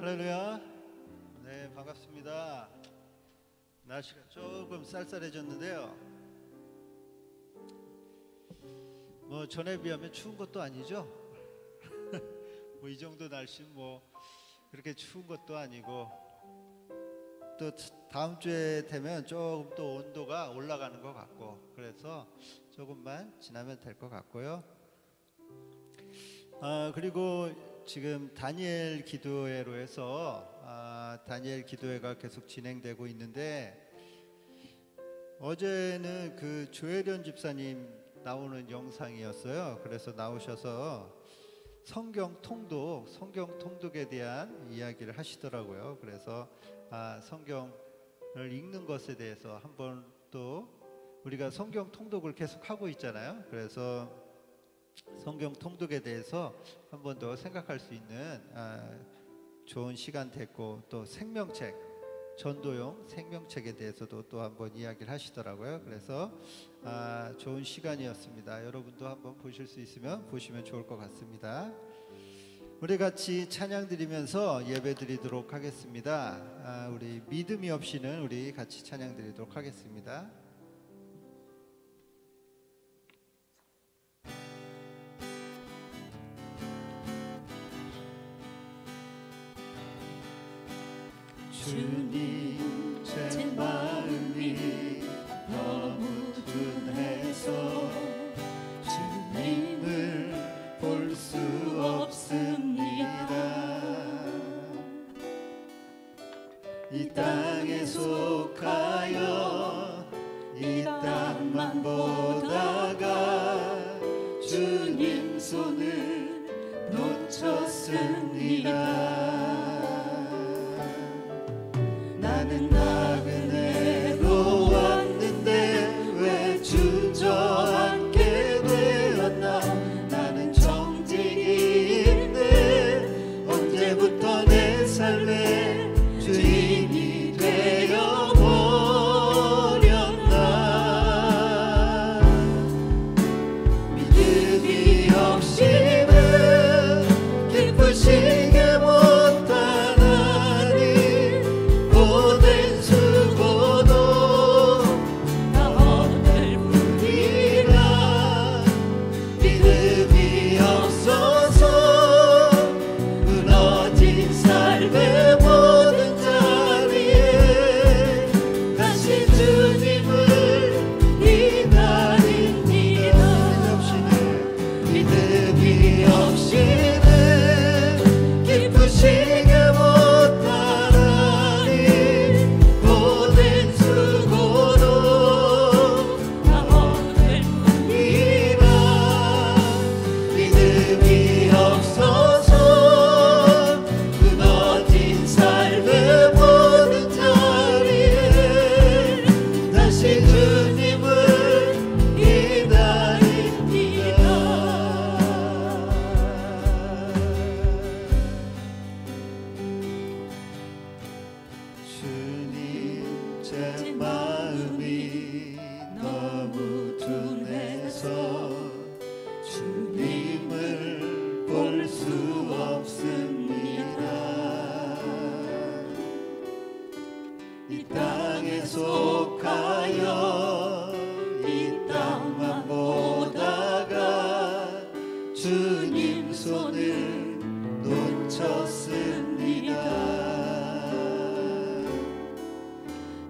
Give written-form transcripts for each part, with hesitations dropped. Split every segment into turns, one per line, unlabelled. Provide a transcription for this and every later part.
할렐루야. 네, 반갑습니다. 날씨가 조금 쌀쌀해졌는데요. 뭐 전에 비하면 추운 것도 아니죠. 뭐 이 정도 날씨는 뭐 그렇게 추운 것도 아니고, 또 다음 주에 되면 조금 또 온도가 올라가는 것 같고, 그래서 조금만 지나면 될 것 같고요. 그리고 지금 다니엘 기도회로 해서 다니엘 기도회가 계속 진행되고 있는데, 어제는 그 조혜련 집사님 나오는 영상이었어요. 그래서 나오셔서 성경 통독에 대한 이야기를 하시더라고요. 그래서 성경을 읽는 것에 대해서 한번, 또 우리가 성경 통독을 계속 하고 있잖아요. 그래서 성경 통독에 대해서 한 번 더 생각할 수 있는 좋은 시간 됐고, 또 생명책, 전도용 생명책에 대해서도 또 한번 이야기를 하시더라고요. 그래서 좋은 시간이었습니다. 여러분도 한번 보실 수 있으면 보시면 좋을 것 같습니다. 우리 같이 찬양 드리면서 예배 드리도록 하겠습니다. 우리 믿음이 없이는 우리 같이 찬양 드리도록 하겠습니다. 주님, 제 마음이 너무 둔해서 주님을 볼 수 없습니다. 이 땅에 속하여 이 땅만 보다가 주님 손을 놓쳤습니다. 나는 나그네로 왔는데 왜 주저앉게 되었나. 나는 정직인데 언제부터 내 삶의 주인이 되어버렸나. 믿음이 없이는 기쁘시게 못하나니 고된 수고도 다 얻을 뿐이라. 믿음이 없어서 무너진 삶의 모든 자리에 다시 주님을 기다립니다. 믿음이 없이는 기쁘시게 못하나니 고된 수고도 다 얻을 뿐이라. 믿음이 없어서 무너진 삶의 모든 자리에 다시 주님을 기다립니다. 주님, 제 마음이 너무 둔해서 주님을 볼 수 없습니다. 이 땅에 속하여 이 땅만 보다가 주님 손을 놓쳤습니다.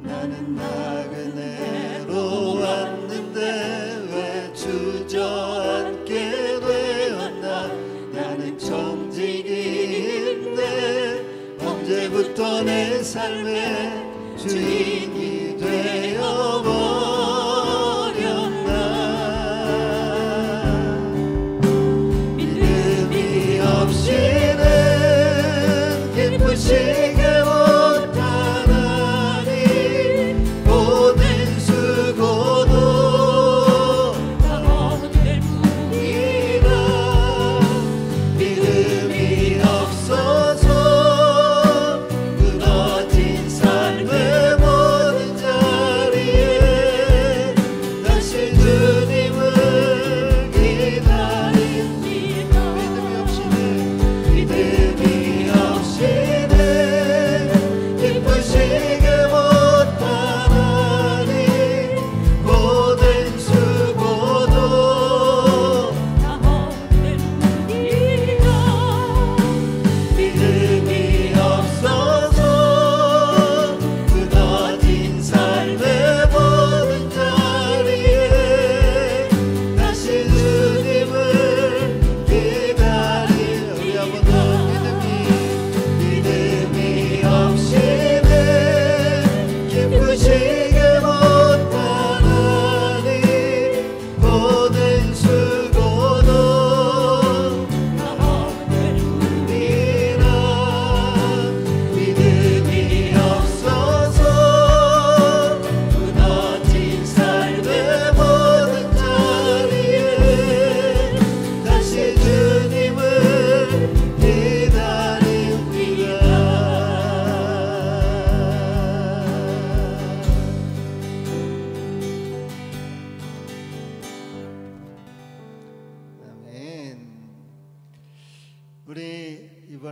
나는 나그네로 왔는데 왜 주저앉게 되었나. 나는 정직인데 언제부터 내 삶의 주인이 되어버렸나. 믿음이 없이는 기쁘시게 못하나니 고된 수고도 다 얻을 뿐이라. 믿음이 없어서 무너진 삶의 모든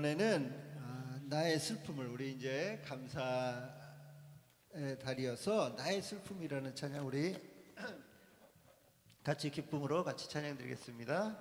이번에는 나의 슬픔을, 우리 이제 감사의 달이어서 나의 슬픔이라는 찬양 우리 같이 기쁨으로 같이 찬양 드리겠습니다.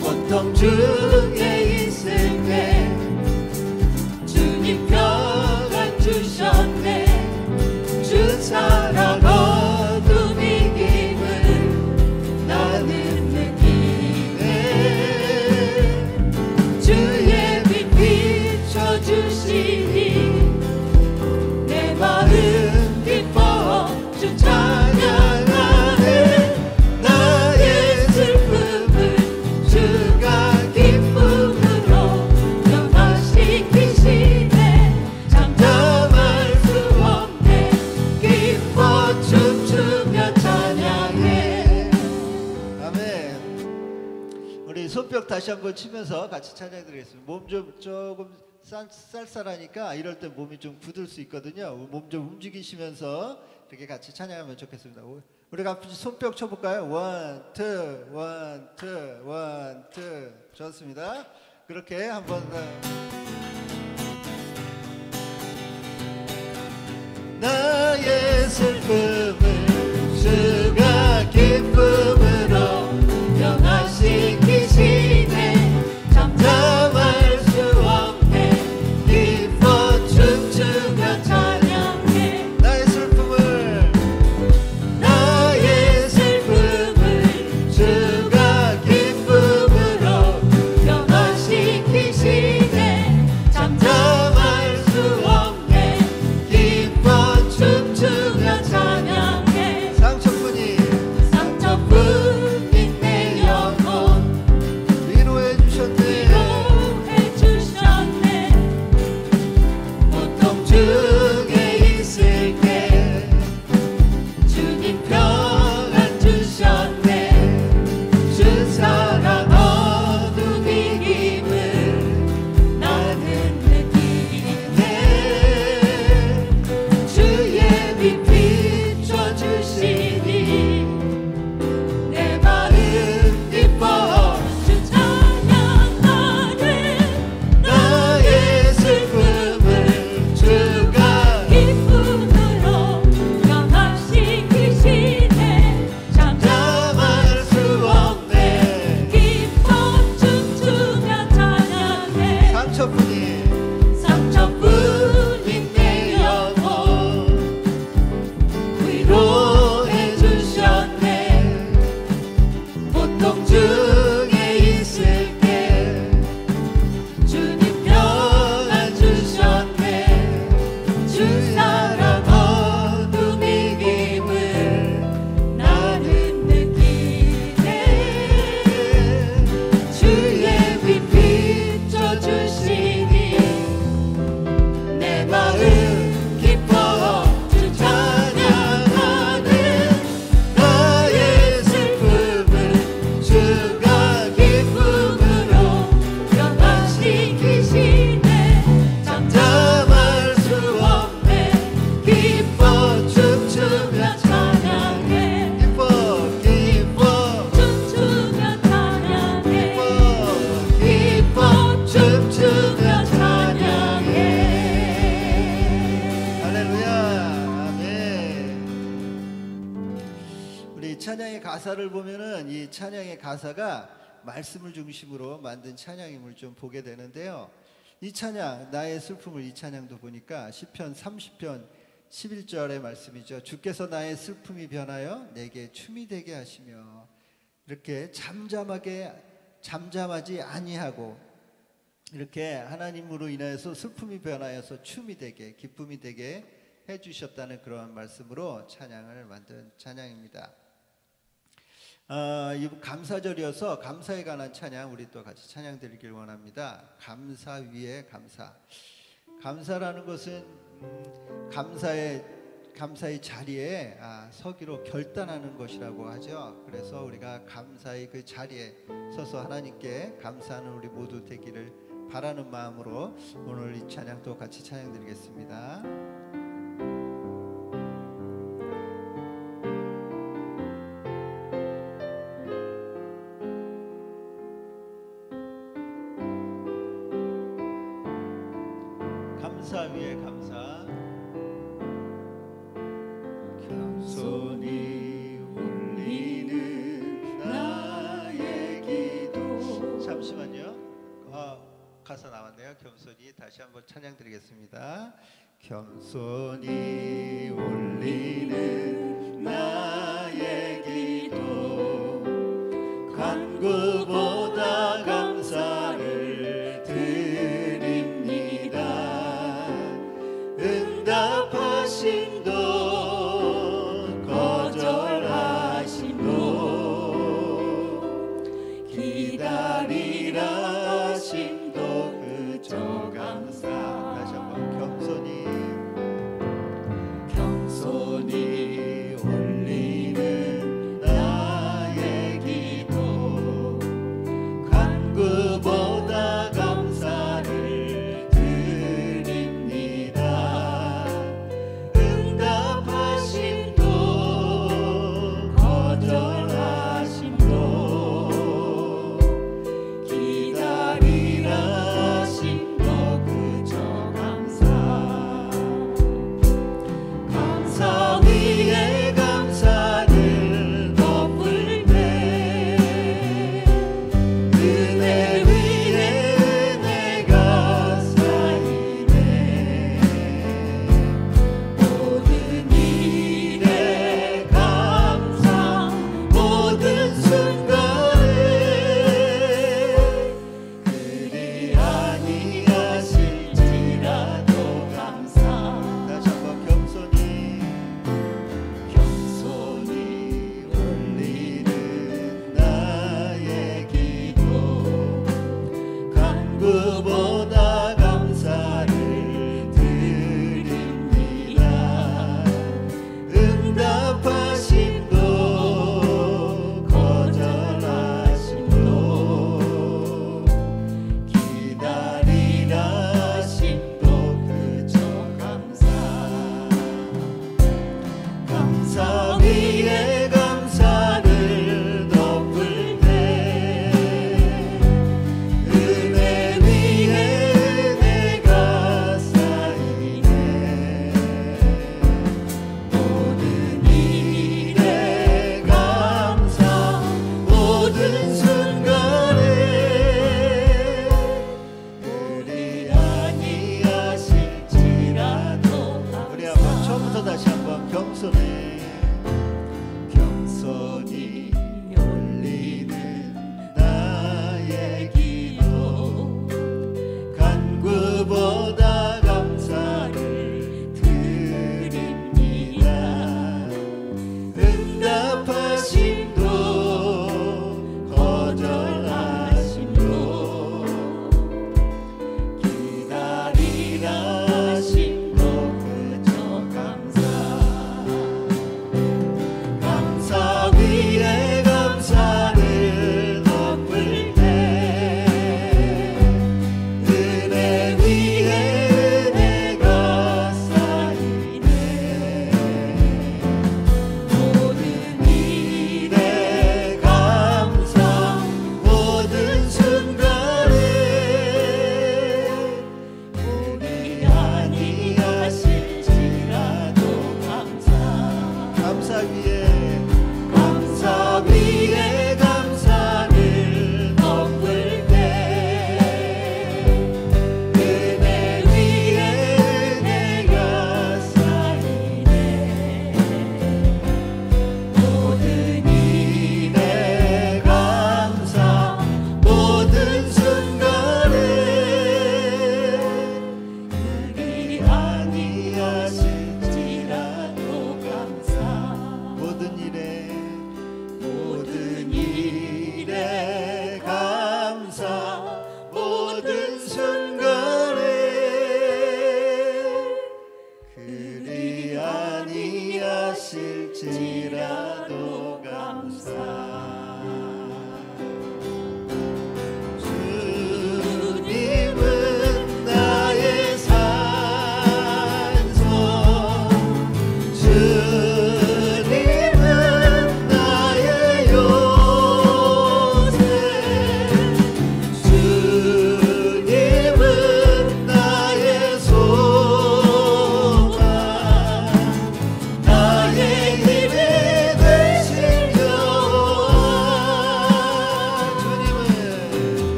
고통 중에 있을 때 주님 평안 주셨네. 주 사랑 어둠 이김을 나는 느끼네. 주의 빛 비춰주시니 내 마음 기뻐 주 찬양하네. 나의 슬픔을 주가 기쁨으로 변화시키시네. 잠잠할 수 없네. 기뻐 춤추며 찬양해. 아멘. 우리 손뼉 다시 한번 치면서 같이 찬양 드리겠습니다. 몸 좀 조금 쌀쌀하니까 이럴 때 몸이 좀 굳을 수 있거든요. 몸 좀 움직이시면서 이렇게 같이 찬양하면 좋겠습니다. 우리 같이 손뼉 쳐볼까요? 원, 투, 원, 투, 원, 투. 좋습니다. 그렇게 한번 나의 슬픔을 주가 기쁨으로 변화시키시네. 잠잠할 수 없네. 기뻐 춤추며 찬양해. 나의 슬픔을 주가 기쁨으로 변화시키시네. 잠잠할 수 없네. 기뻐 춤추며 찬양해. 상처뿐인 내 영혼 위로해 주셨네. 고통 중에 있을 때 주님 평안 주셨네. 주 사랑 어둠 이김을 나는 느끼네. 주의 빛 비춰주시니 내 마음 기뻐 주 찬양하네. 나의 슬픔을 주가 기쁨으로 변화시키시네. 잠잠할 수 없네. 기뻐 춤추며 찬양해. 상처뿐인 내 영혼 위로해 주셨네. 고통 중에 있을 때 주님 평안 주셨네. 주 사랑 어둠 이김을 나는 느끼네. 주의 빛 비춰주시니 내 마음 기뻐 주 찬양하네. 나의 슬픔을 주가 기쁨으로 변화시키시네. 잠잠할 수 없네. 기뻐 춤추며 찬양해. 기뻐 춤추며 찬양해. 기뻐 춤추며 찬양해. 할렐루야. 아멘. 우리 찬양의 가사를 보면은 이 찬양의 가사가 말씀을 중심으로 만든 찬양임을 좀 보게 되는데요. 이 찬양 나의 슬픔을 이 찬양도 보니까 시편 30편 11절의 말씀이죠. 주께서 나의 슬픔이 변하여 내게 춤이 되게 하시며, 이렇게 잠잠하지 아니하고 이렇게 하나님으로 인해서 슬픔이 변하여서 춤이 되게, 기쁨이 되게 해주셨다는 그러한 말씀으로 찬양을 만든 찬양입니다. 이 감사절이어서 감사에 관한 찬양 우리 또 같이 찬양 드리길 원합니다. 감사 위에 감사. 감사라는 것은 감사의 자리에 서기로 결단하는 것이라고 하죠. 그래서 우리가 감사의 그 자리에 서서 하나님께 감사하는 우리 모두 되기를 바라는 마음으로 오늘 이 찬양 또 같이 찬양 드리겠습니다. 감사 위에 감사. 겸손히 올리는 나의 기도. 잠시만요. 가사 나왔네요. 겸손히 다시 한번 찬양 드리겠습니다. 겸손히 올리는 나의 기도, 간구보다 감사를 드립니다. 응답하심도 거절하심도 기다리라 하심도 그저 감사. 다시 한번 겸손히 올리는 나의 기도, 간구보다 감사를 드립니다. 응답하심도 거절하심도 기다리라 하심도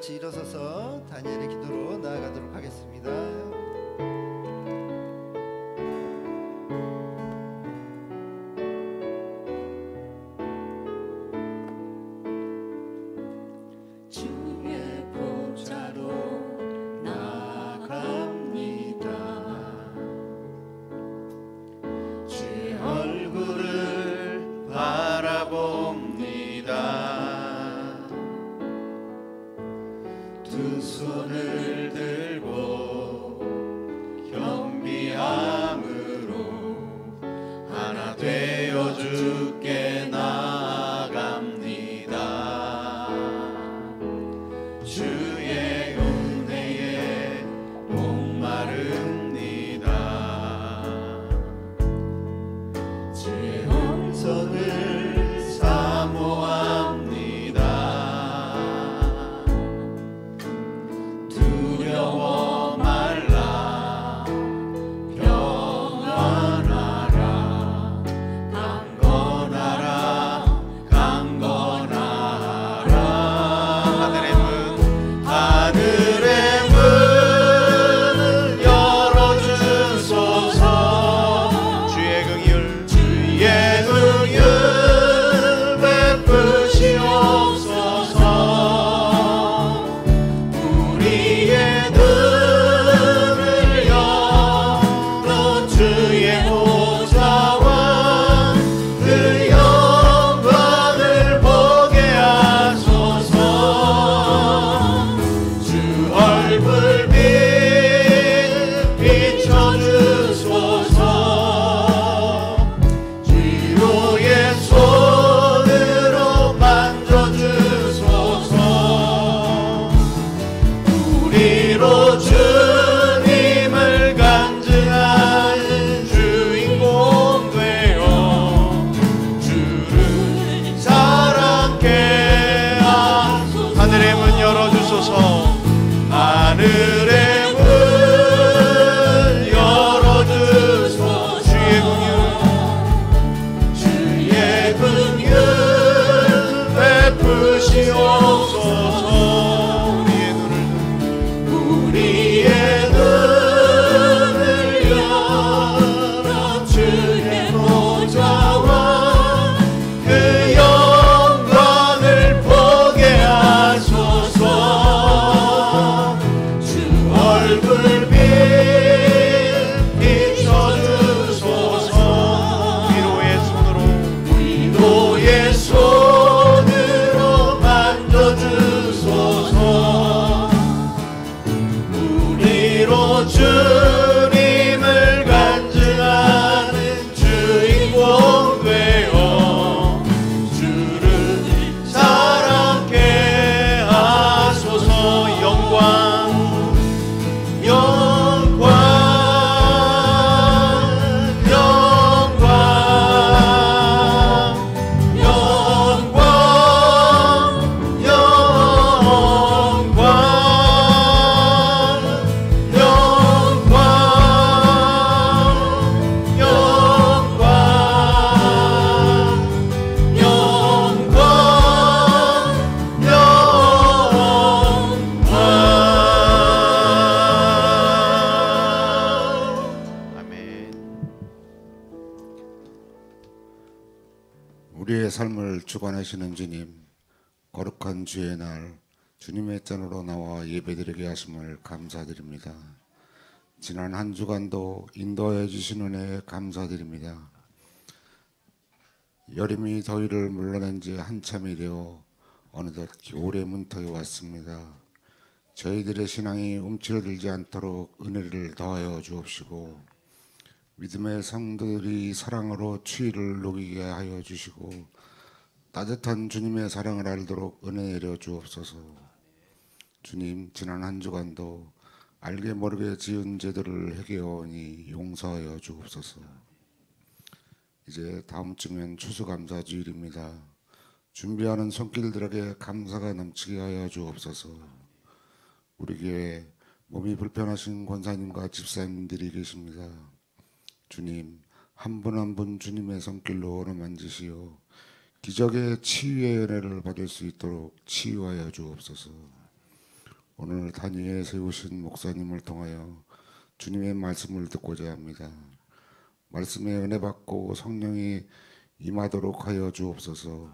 같이 일어서서 다니엘의 기도로 나아가도록 하겠습니다.
두 손을 들고 겸비함으로 하나 되어 주께 나아갑니다. 주의 은혜에 목마릅니다. 주의 음성을 사모합니다. 두려워 말라 평안하라 강건하라 강건하라. 하늘의 문을 열어주소서. 주의 긍휼 베푸시옵소서. 우리의 눈을 열어 주의 보좌와 그 영광을 보게 하소서. 주 얼굴 비춰주소서. 위로의 손으로 만져주소서. 우리로 주님을 간증하는 주인공 되어 주를 사랑케 하소서. 하늘의 문 열어주소서. 하늘의 문 열어주소서. 주의 긍휼 베푸시옵소서. 우리의 눈을 열어 주의 보좌와 그 영광을 보게 하소서. 주 얼굴 비춰주소서. 위로의 손으로 만져주소서. 우리로 주님을 간증하는 주인공 되어 주를 사랑케 하소서. 영광 영광 영광 영광 영광
우리의 삶을 주관하시는 주님, 거룩한 주의 날 주님의 전으로 나와 예배드리게 하심을 감사드립니다. 지난 한 주간도 인도해 주신 은혜에 감사드립니다. 여름이 더위를 물러낸 지 한참이 되어 어느덧 겨울의 문턱에 왔습니다. 저희들의 신앙이 움츠러들지 않도록 은혜를 더하여 주옵시고 믿음의 성도들이 사랑으로 추위를 녹이게 하여 주시고 따뜻한 주님의 사랑을 알도록 은혜 내려 주옵소서. 주님, 지난 한 주간도 알게 모르게 지은 죄들을 회개하오니 용서하여 주옵소서. 이제 다음 주면 추수감사주일입니다. 준비하는 손길들에게 감사가 넘치게 하여 주옵소서. 우리 교회 몸이 불편하신 권사님과 집사님들이 계십니다. 주님, 한 분 한 분 주님의 손길로 어루만지시어 기적의 치유의 은혜를 받을 수 있도록 치유하여 주옵소서. 오늘 단위에 세우신 목사님을 통하여 주님의 말씀을 듣고자 합니다. 말씀에 은혜 받고 성령이 임하도록 하여 주옵소서.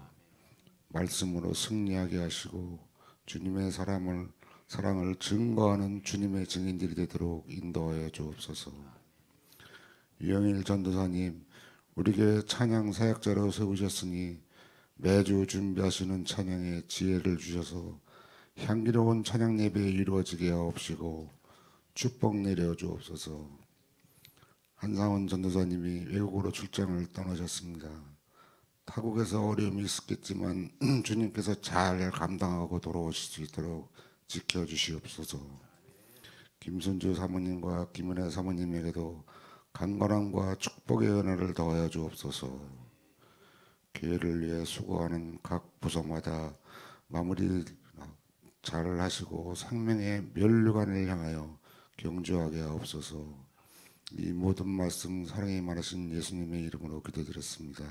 말씀으로 승리하게 하시고 주님의 사랑을 증거하는 주님의 증인들이 되도록 인도하여 주옵소서. 유영일 전도사님, 우리에게 찬양 사역자로 세우셨으니 매주 준비하시는 찬양에 지혜를 주셔서 향기로운 찬양 예배 이루어지게 하옵시고 축복 내려 주옵소서. 한상원 전도사님이 외국으로 출장을 떠나셨습니다. 타국에서 어려움이 있었겠지만 주님께서 잘 감당하고 돌아오실 수 있도록 지켜주시옵소서. 김순주 사모님과 김은혜 사모님에게도 강건함과 축복의 은혜를 더하여 주옵소서. 교회를 위해 수고하는 각 부서마다 마무리 잘 하시고 생명의 면류관을 향하여 경주하게 하옵소서. 이 모든 말씀 사랑이 많으신 예수님의 이름으로 기도드렸습니다.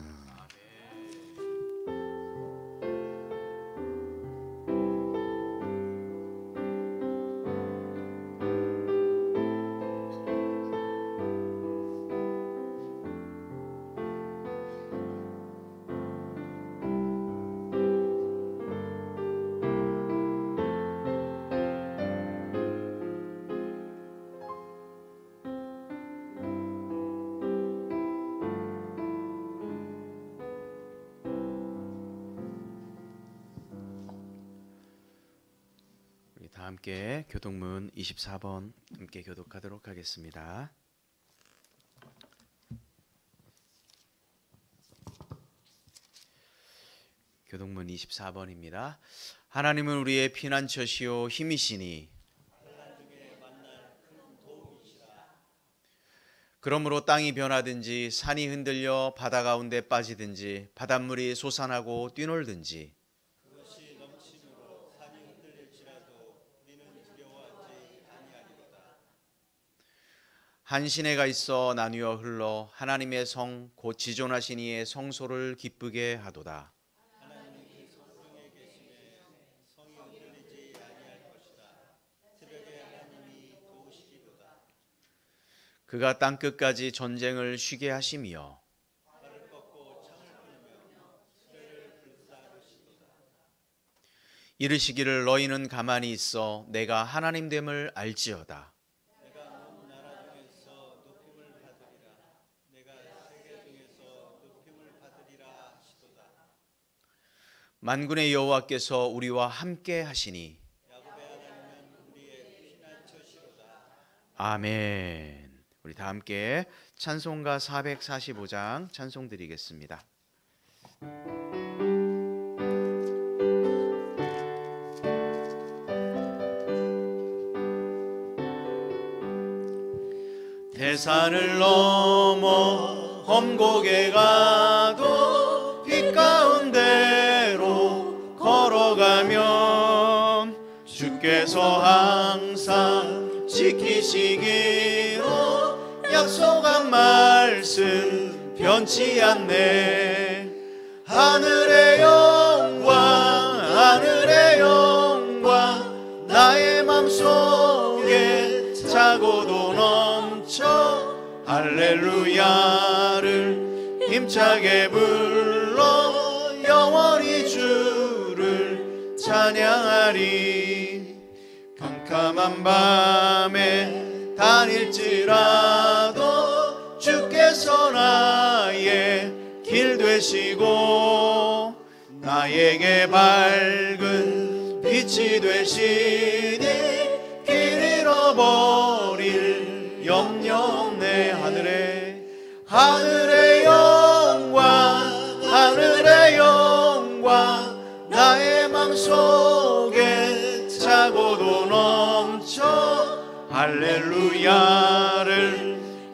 다 함께 교독문 24번 함께 교독하도록 하겠습니다. 교독문 24번입니다. 하나님은 우리의 피난처시요 힘이시니 그러므로 땅이 변하든지 산이 흔들려 바다 가운데 빠지든지 바닷물이 솟아나고 뛰놀든지 한 시내가 있어 나뉘어 흘러 하나님의 성 곧 지존하신 이의 성소를 기쁘게 하도다. 그가 땅끝까지 전쟁을 쉬게 하심이여 이르시기를 너희는 가만히 있어 내가 하나님됨을 알지어다. 만군의 여호와께서 우리와 함께 하시니 아멘. 우리 다 함께 찬송가 445장 찬송 드리겠습니다.
대산을 넘어 험곡에 가도 빛 가운데로 걸어가면 주께서 항상 지키시기로 약속한 말씀 변치 않네. 하늘의 영광 나의 맘속에 차고도 넘쳐 할렐루야를 힘차게 불러 영원히 주를 찬양하리. 캄캄한 밤에 다닐지라도 주께서 나의 길 되시고 나에게 밝은 빛이 되시니 길 잃어버릴 염려 없네. 하늘의 영광 나의 맘속에 차고도 넘쳐 할렐루야를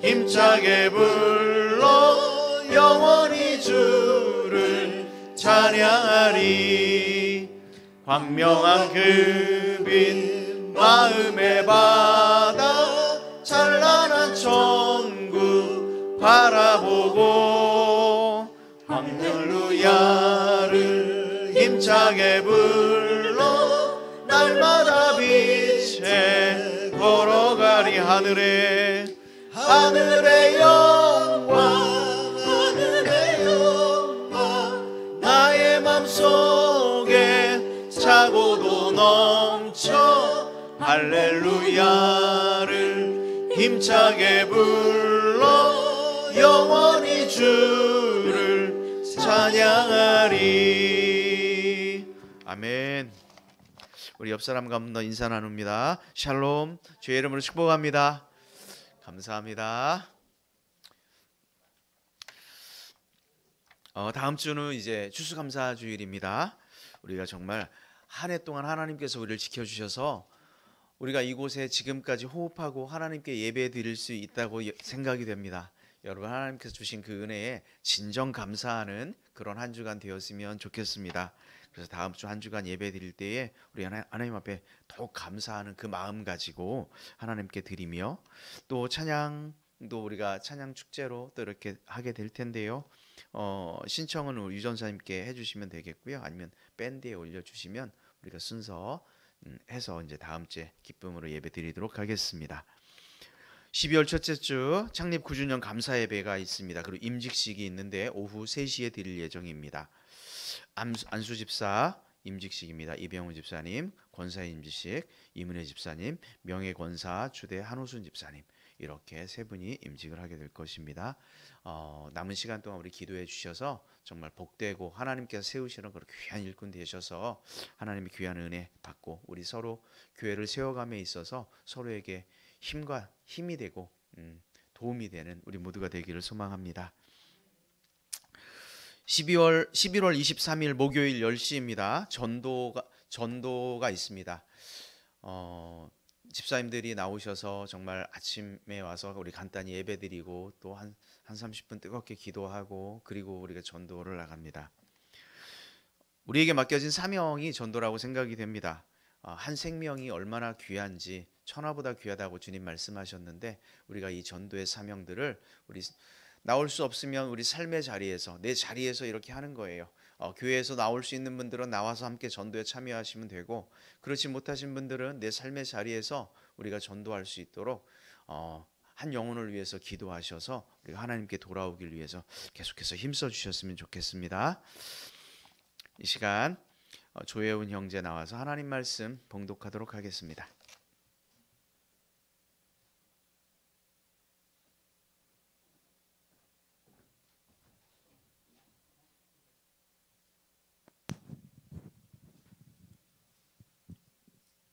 힘차게 불러 영원히 주를 찬양하리. 광명한 그 빛 마음의 바다 찬란한 천국 바라보고 할렐루야를 힘차게 불러 날마다 빛 곳에 걸어가리. 하늘의 영광, 하늘의 영광 나의 맘속에 차고도 넘쳐 할렐루야를 힘차게 불러 영원히 주를 찬양하리. 아멘. 우리 옆 사람과 한 번 더 인사 나눕니다. 샬롬. 주의 이름으로 축복합니다. 감사합니다. 다음 주는 이제 추수감사 주일입니다. 우리가 정말 한 해 동안 하나님께서 우리를 지켜주셔서 우리가 이곳에 지금까지 호흡하고 하나님께 예배 드릴 수 있다고 생각이 됩니다. 여러분, 하나님께서 주신 그 은혜에 진정 감사하는 그런 한 주간 되었으면 좋겠습니다. 그래서 다음 주 한 주간 예배 드릴 때에 우리 하나님 앞에 더욱 감사하는 그 마음 가지고 하나님께 드리며, 또 찬양도 우리가 찬양 축제로 또 이렇게 하게 될 텐데요. 신청은 우리 유전사님께 해주시면 되겠고요. 아니면 밴드에 올려주시면 우리가 순서 해서 이제 다음 주에 기쁨으로 예배 드리도록 하겠습니다. 12월 첫째 주 창립 9주년 감사 예배가 있습니다. 그리고 임직식이 있는데 오후 3시에 드릴 예정입니다. 안수 집사 임직식입니다. 이병훈 집사님, 권사 임직식, 이문혜 집사님, 명예 권사 주대 한호순 집사님, 이렇게 세 분이 임직을 하게 될 것입니다. 남은 시간 동안 우리 기도해 주셔서 정말 복되고 하나님께서 세우시는 그런 귀한 일꾼 되셔서 하나님의 귀한 은혜 받고 우리 서로 교회를 세워감에 있어서 서로에게 힘이 되고 도움이 되는 우리 모두가 되기를 소망합니다. 11월 23일 목요일 10시입니다. 전도가 있습니다. 집사님들이 나오셔서 정말 아침에 와서 우리 간단히 예배드리고 또 한 30분 뜨겁게 기도하고 그리고 우리가 전도를 나갑니다. 우리에게 맡겨진 사명이 전도라고 생각이 됩니다. 한 생명이 얼마나 귀한지, 천하보다 귀하다고 주님 말씀하셨는데 우리가 이 전도의 사명들을 우리 나올 수 없으면 우리 삶의 자리에서, 내 자리에서 이렇게 하는 거예요. 교회에서 나올 수 있는 분들은 나와서 함께 전도에 참여하시면 되고, 그렇지 못하신 분들은 내 삶의 자리에서 우리가 전도할 수 있도록 한 영혼을 위해서 기도하셔서 우리가 하나님께 돌아오길 위해서 계속해서 힘써 주셨으면 좋겠습니다. 이 시간 조혜훈 형제 나와서 하나님 말씀 봉독하도록 하겠습니다.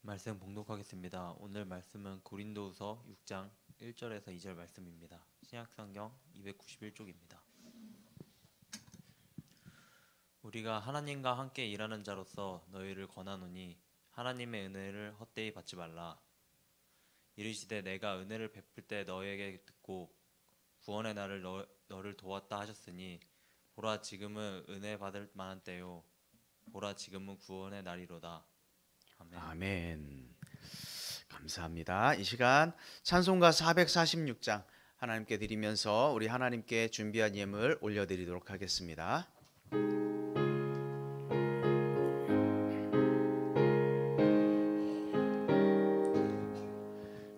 말씀 봉독하겠습니다. 오늘 말씀은 고린도후서 6장 1절에서 2절 말씀입니다. 신약성경 291쪽입니다. 우리가 하나님과 함께 일하는 자로서 너희를 권하노니 하나님의 은혜를 헛되이 받지 말라. 이르시되 내가 은혜를 베풀 때 너희에게 듣고 구원의 날을 너를 도왔다 하셨으니 보라 지금은 은혜 받을 만한 때요 보라 지금은 구원의 날이로다. 아멘.
아멘. 감사합니다. 이 시간 찬송가 446장 하나님께 드리면서 우리 하나님께 준비한 예물 올려드리도록 하겠습니다.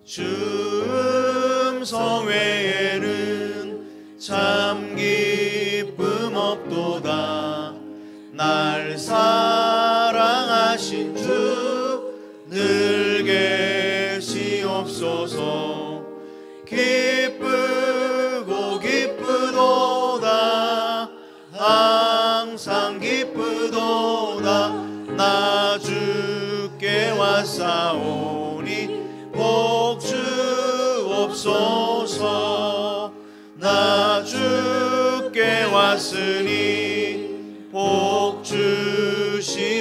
주 음성 외에는 참 기쁨 없도다. 날 사랑하신 주 늘 계시옵소서. 기쁘고 기쁘도다. 항상 기쁘도다. 나 주께 왔사오니 복 주옵소서. 나 주께 왔으니 복 주시옵소서.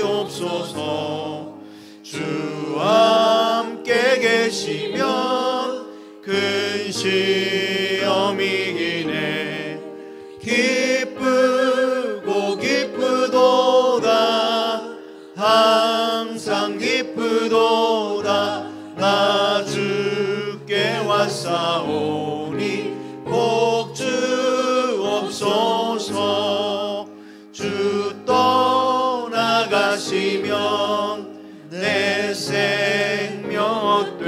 주와 함께 계시면 큰 시험이 이기네. 기쁘고 기쁘도다. 항상 기쁘도다. 나 주께 왔사오니 복 주옵소서. 주 떠나가시면 내 생명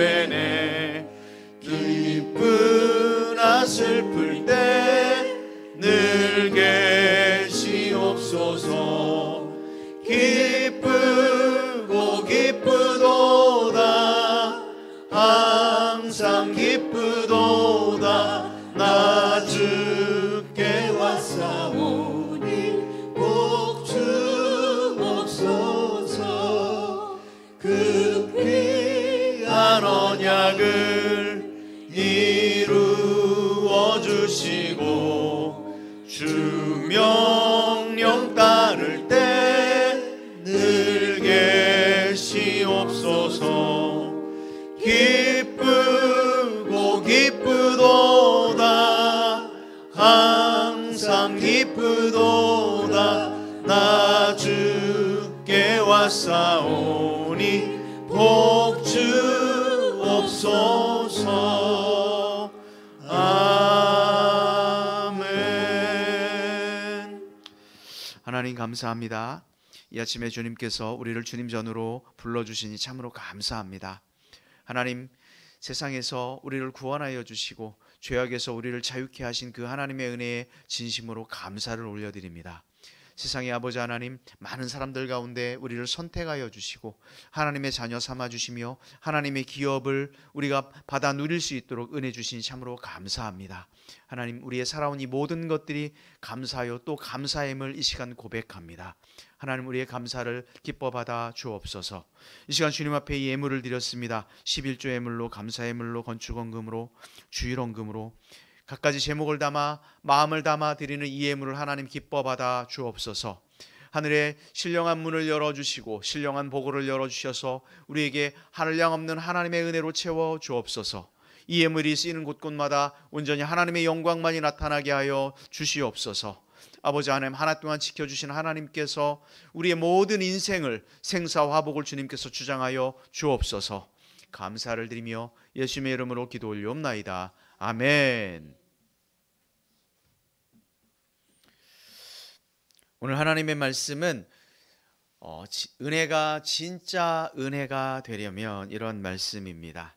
나 주께 왔사오니 복 주옵소서. 그 귀한 언약을 이루어 주시고 주 명령 따를 때 늘 계시옵소서. 기쁘고 기쁘도다 항상 기쁘도다 나 주께 왔사오니 복 주옵소서. 아멘.
하나님 감사합니다. 이 아침에 주님께서 우리를 주님 전으로 불러주시니 참으로 감사합니다. 하나님, 세상에서 우리를 구원하여 주시고 죄악에서 우리를 자유케 하신 그 하나님의 은혜에 진심으로 감사를 올려드립니다. 세상의 아버지 하나님, 많은 사람들 가운데 우리를 선택하여 주시고 하나님의 자녀 삼아 주시며 하나님의 기업을 우리가 받아 누릴 수 있도록 은혜 주시니 참으로 감사합니다. 하나님, 우리의 살아온 이 모든 것들이 감사하여 또 감사함을 이 시간 고백합니다. 하나님, 우리의 감사를 기뻐 받아 주옵소서. 이 시간 주님 앞에 이 예물을 드렸습니다. 11조 예물로, 감사 예물로, 건축원금으로, 주일원금으로 갖가지 제목을 담아 마음을 담아 드리는 이 예물을 하나님 기뻐 받아 주옵소서. 하늘의 신령한 문을 열어주시고 신령한 보고를 열어주셔서 우리에게 하늘양 없는 하나님의 은혜로 채워 주옵소서. 이 예물이 쓰이는 곳곳마다 온전히 하나님의 영광만이 나타나게 하여 주시옵소서. 아버지 하나님, 한 해 동안 지켜주신 하나님께서 우리의 모든 인생을 생사화복을 주님께서 주장하여 주옵소서. 감사를 드리며 예수님의 이름으로 기도 올리옵나이다. 아멘. 오늘 하나님의 말씀은 은혜가 진짜 은혜가 되려면 이런 말씀입니다.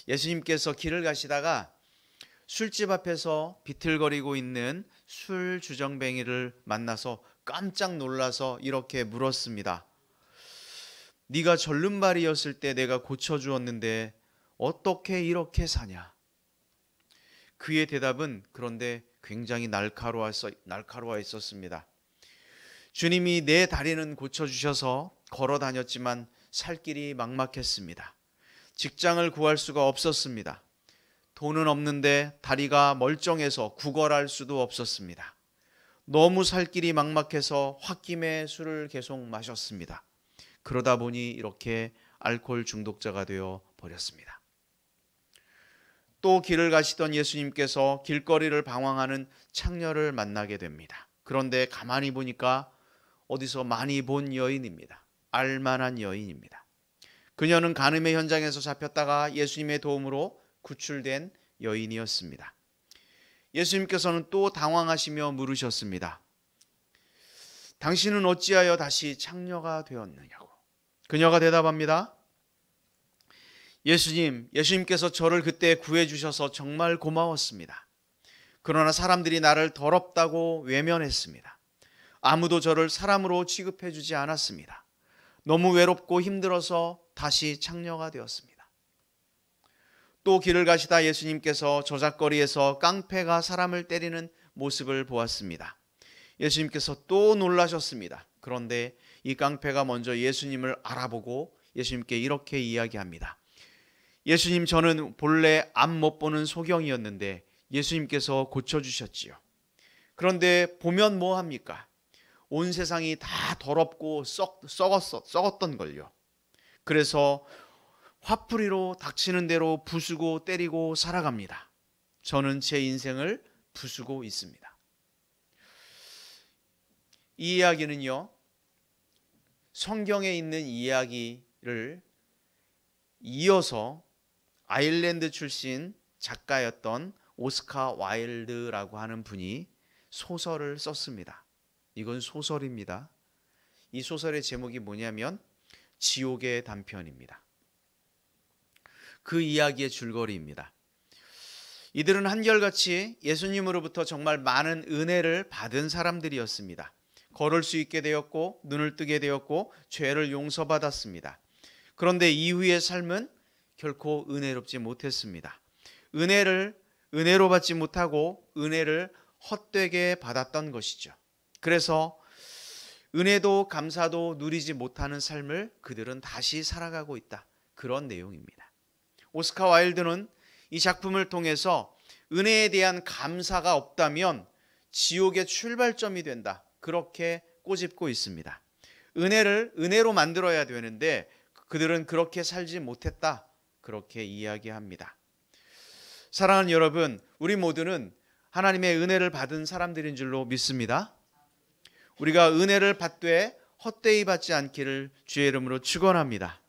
예수님께서 길을 가시다가 술집 앞에서 비틀거리고 있는 술 주정뱅이를 만나서 깜짝 놀라서 이렇게 물었습니다. 네가 절름발이었을 때 내가 고쳐주었는데 어떻게 이렇게 사냐? 그의 대답은 그런데 굉장히 날카로워 있었습니다. 주님이 내 다리는 고쳐주셔서 걸어 다녔지만 살 길이 막막했습니다. 직장을 구할 수가 없었습니다. 돈은 없는데 다리가 멀쩡해서 구걸할 수도 없었습니다. 너무 살 길이 막막해서 홧김에 술을 계속 마셨습니다. 그러다 보니 이렇게 알코올 중독자가 되어 버렸습니다. 또 길을 가시던 예수님께서 길거리를 방황하는 창녀를 만나게 됩니다. 그런데 가만히 보니까 어디서 많이 본 여인입니다. 알만한 여인입니다. 그녀는 간음의 현장에서 잡혔다가 예수님의 도움으로 구출된 여인이었습니다. 예수님께서는 또 당황하시며 물으셨습니다. 당신은 어찌하여 다시 창녀가 되었느냐고. 그녀가 대답합니다. 예수님께서 저를 그때 구해주셔서 정말 고마웠습니다. 그러나 사람들이 나를 더럽다고 외면했습니다. 아무도 저를 사람으로 취급해주지 않았습니다. 너무 외롭고 힘들어서 다시 창녀가 되었습니다. 또 길을 가시다 예수님께서 저작거리에서 깡패가 사람을 때리는 모습을 보았습니다. 예수님께서 또 놀라셨습니다. 그런데 이 깡패가 먼저 예수님을 알아보고 예수님께 이렇게 이야기합니다. 예수님, 저는 본래 앞 못 보는 소경이었는데 예수님께서 고쳐주셨지요. 그런데 보면 뭐합니까? 온 세상이 다 더럽고 썩었던 걸요. 그래서 화풀이로 닥치는 대로 부수고 때리고 살아갑니다. 저는 제 인생을 부수고 있습니다. 이 이야기는요, 성경에 있는 이야기를 이어서 아일랜드 출신 작가였던 오스카 와일드라고 하는 분이 소설을 썼습니다. 이건 소설입니다. 이 소설의 제목이 뭐냐면 지옥의 단편입니다. 그 이야기의 줄거리입니다. 이들은 한결같이 예수님으로부터 정말 많은 은혜를 받은 사람들이었습니다. 걸을 수 있게 되었고 눈을 뜨게 되었고 죄를 용서받았습니다. 그런데 이후의 삶은 결코 은혜롭지 못했습니다. 은혜를 은혜로 받지 못하고 은혜를 헛되게 받았던 것이죠. 그래서 은혜도 감사도 누리지 못하는 삶을 그들은 다시 살아가고 있다. 그런 내용입니다. 오스카 와일드는 이 작품을 통해서 은혜에 대한 감사가 없다면 지옥의 출발점이 된다. 그렇게 꼬집고 있습니다. 은혜를 은혜로 만들어야 되는데 그들은 그렇게 살지 못했다. 그렇게 이야기합니다. 사랑하는 여러분, 우리 모두는 하나님의 은혜를 받은 사람들인 줄로 믿습니다. 우리가 은혜를 받되 헛되이 받지 않기를 주의 이름으로 축원합니다.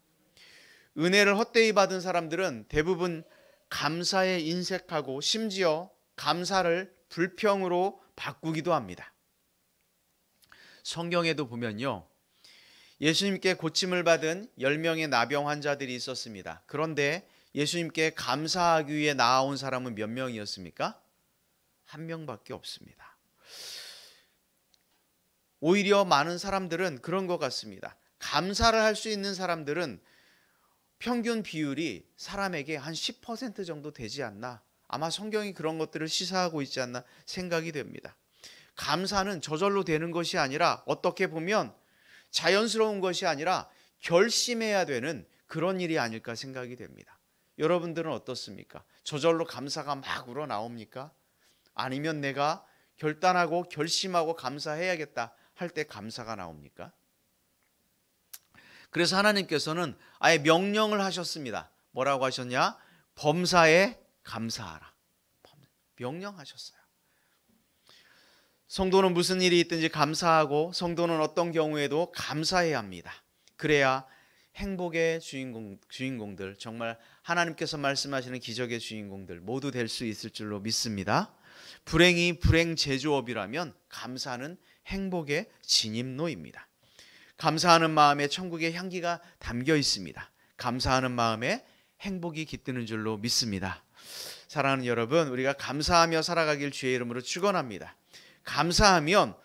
은혜를 헛되이 받은 사람들은 대부분 감사에 인색하고 심지어 감사를 불평으로 바꾸기도 합니다. 성경에도 보면요, 예수님께 고침을 받은 10명의 나병 환자들이 있었습니다. 그런데 예수님께 감사하기 위해 나아온 사람은 몇 명이었습니까? 한 명밖에 없습니다. 오히려 많은 사람들은 그런 것 같습니다. 감사를 할 수 있는 사람들은 평균 비율이 사람에게 한 10% 정도 되지 않나, 아마 성경이 그런 것들을 시사하고 있지 않나 생각이 됩니다. 감사는 저절로 되는 것이 아니라 어떻게 보면 자연스러운 것이 아니라 결심해야 되는 그런 일이 아닐까 생각이 됩니다. 여러분들은 어떻습니까? 저절로 감사가 막 우러나옵니까? 아니면 내가 결단하고 결심하고 감사해야겠다 할 때 감사가 나옵니까? 그래서 하나님께서는 아예 명령을 하셨습니다. 뭐라고 하셨냐? 범사에 감사하라. 명령하셨어요. 성도는 무슨 일이 있든지 감사하고 성도는 어떤 경우에도 감사해야 합니다. 그래야 행복의 주인공들, 정말 하나님께서 말씀하시는 기적의 주인공들 모두 될 수 있을 줄로 믿습니다. 불행이 불행 제조업이라면 감사는 행복의 진입로입니다. 감사하는 마음에 천국의 향기가 담겨 있습니다. 감사하는 마음에 행복이 깃드는 줄로 믿습니다. 사랑하는 여러분, 우리가 감사하며 살아가길 주의 이름으로 축원합니다. 감사하면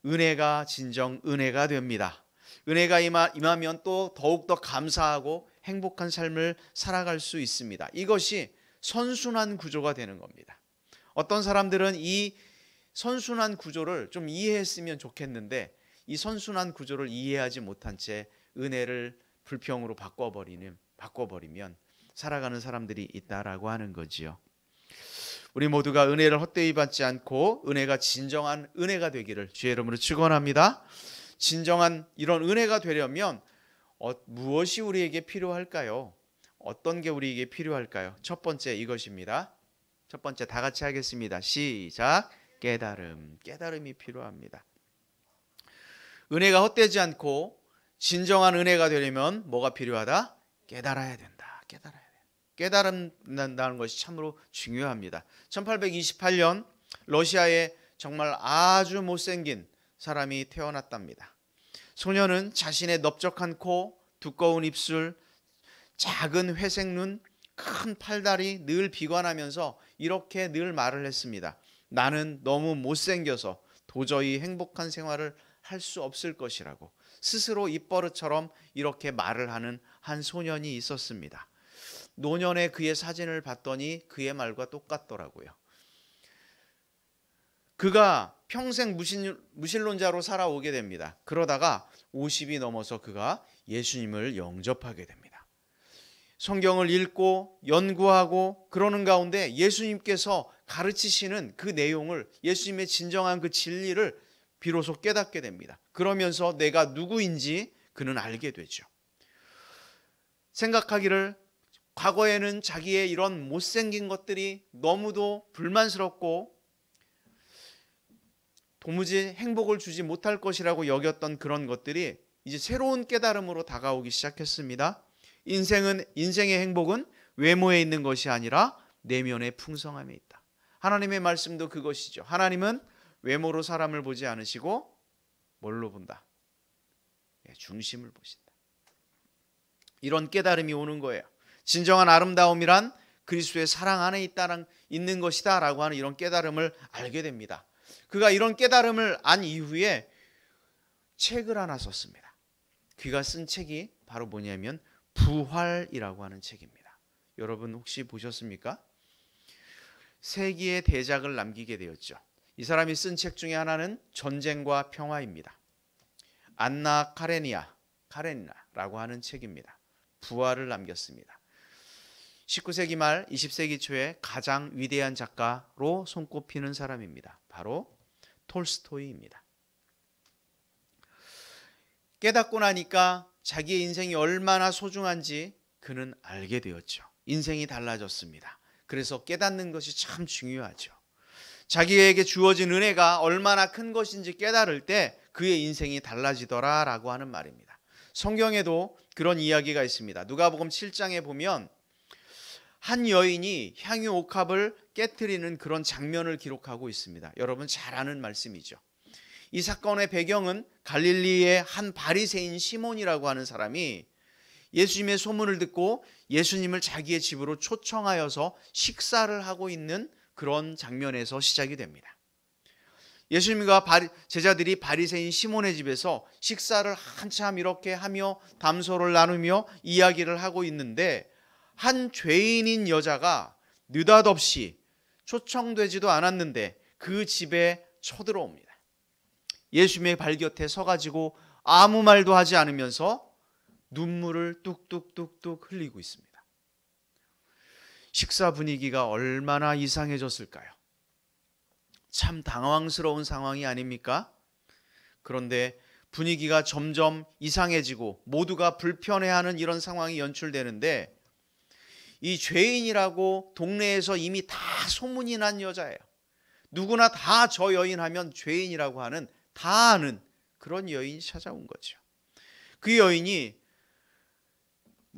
은혜가 진정 은혜가 됩니다. 은혜가 임하면 또 더욱더 감사하고 행복한 삶을 살아갈 수 있습니다. 이것이 선순환 구조가 되는 겁니다. 어떤 사람들은 이 선순환 구조를 좀 이해했으면 좋겠는데 이 선순환 구조를 이해하지 못한 채 은혜를 불평으로 바꿔버리면 살아가는 사람들이 있다라고 하는 거지요. 우리 모두가 은혜를 헛되이 받지 않고 은혜가 진정한 은혜가 되기를 주의 이름으로 축원합니다. 진정한 이런 은혜가 되려면 무엇이 우리에게 필요할까요? 어떤 게 우리에게 필요할까요? 첫 번째 이것입니다. 첫 번째 다 같이 하겠습니다. 시작. 깨달음이 필요합니다. 은혜가 헛되지 않고 진정한 은혜가 되려면 뭐가 필요하다? 깨달아야 된다. 깨달은다는 것이 참으로 중요합니다. 1828년 러시아에 정말 아주 못생긴 사람이 태어났답니다. 소녀는 자신의 넓적한 코, 두꺼운 입술, 작은 회색 눈, 큰 팔다리 늘 비관하면서 이렇게 늘 말을 했습니다. 나는 너무 못생겨서 도저히 행복한 생활을 할 수 없을 것이라고 스스로 입버릇처럼 이렇게 말을 하는 한 소년이 있었습니다. 노년에 그의 사진을 봤더니 그의 말과 똑같더라고요. 그가 평생 무신론자로 살아오게 됩니다. 그러다가 50이 넘어서 그가 예수님을 영접하게 됩니다. 성경을 읽고 연구하고 그러는 가운데 예수님께서 가르치시는 그 내용을, 예수님의 진정한 그 진리를 비로소 깨닫게 됩니다. 그러면서 내가 누구인지 그는 알게 되죠. 생각하기를 과거에는 자기의 이런 못생긴 것들이 너무도 불만스럽고 도무지 행복을 주지 못할 것이라고 여겼던 그런 것들이 이제 새로운 깨달음으로 다가오기 시작했습니다. 인생의 행복은 외모에 있는 것이 아니라 내면의 풍성함에 있다. 하나님의 말씀도 그것이죠. 하나님은 외모로 사람을 보지 않으시고 뭘로 본다? 중심을 보신다. 이런 깨달음이 오는 거예요. 진정한 아름다움이란 그리스도의 사랑 안에 있는 것이다 라고 하는 이런 깨달음을 알게 됩니다. 그가 이런 깨달음을 안 이후에 책을 하나 썼습니다. 그가 쓴 책이 바로 뭐냐면 부활이라고 하는 책입니다. 여러분 혹시 보셨습니까? 세기의 대작을 남기게 되었죠. 이 사람이 쓴 책 중에 하나는 전쟁과 평화입니다. 안나 카레니나라고 하는 책입니다. 부활을 남겼습니다. 19세기 말 20세기 초에 가장 위대한 작가로 손꼽히는 사람입니다. 바로 톨스토이입니다. 깨닫고 나니까 자기의 인생이 얼마나 소중한지 그는 알게 되었죠. 인생이 달라졌습니다. 그래서 깨닫는 것이 참 중요하죠. 자기에게 주어진 은혜가 얼마나 큰 것인지 깨달을 때 그의 인생이 달라지더라라고 하는 말입니다. 성경에도 그런 이야기가 있습니다. 누가복음 7장에 보면 한 여인이 향유 옥합을 깨트리는 그런 장면을 기록하고 있습니다. 여러분 잘 아는 말씀이죠. 이 사건의 배경은 갈릴리의 한 바리새인 시몬이라고 하는 사람이 예수님의 소문을 듣고 예수님을 자기의 집으로 초청하여서 식사를 하고 있는 그런 장면에서 시작이 됩니다. 예수님과 제자들이 바리새인 시몬의 집에서 식사를 한참 이렇게 하며 담소를 나누며 이야기를 하고 있는데 한 죄인인 여자가 느닷없이 초청되지도 않았는데 그 집에 쳐들어옵니다. 예수님의 발 곁에 서가지고 아무 말도 하지 않으면서 눈물을 뚝뚝뚝뚝 흘리고 있습니다. 식사 분위기가 얼마나 이상해졌을까요? 참 당황스러운 상황이 아닙니까? 그런데 분위기가 점점 이상해지고 모두가 불편해하는 이런 상황이 연출되는데 이 죄인이라고 동네에서 이미 다 소문이 난 여자예요. 누구나 다 저 여인 하면 죄인이라고 하는 다 아는 그런 여인이 찾아온 거죠. 그 여인이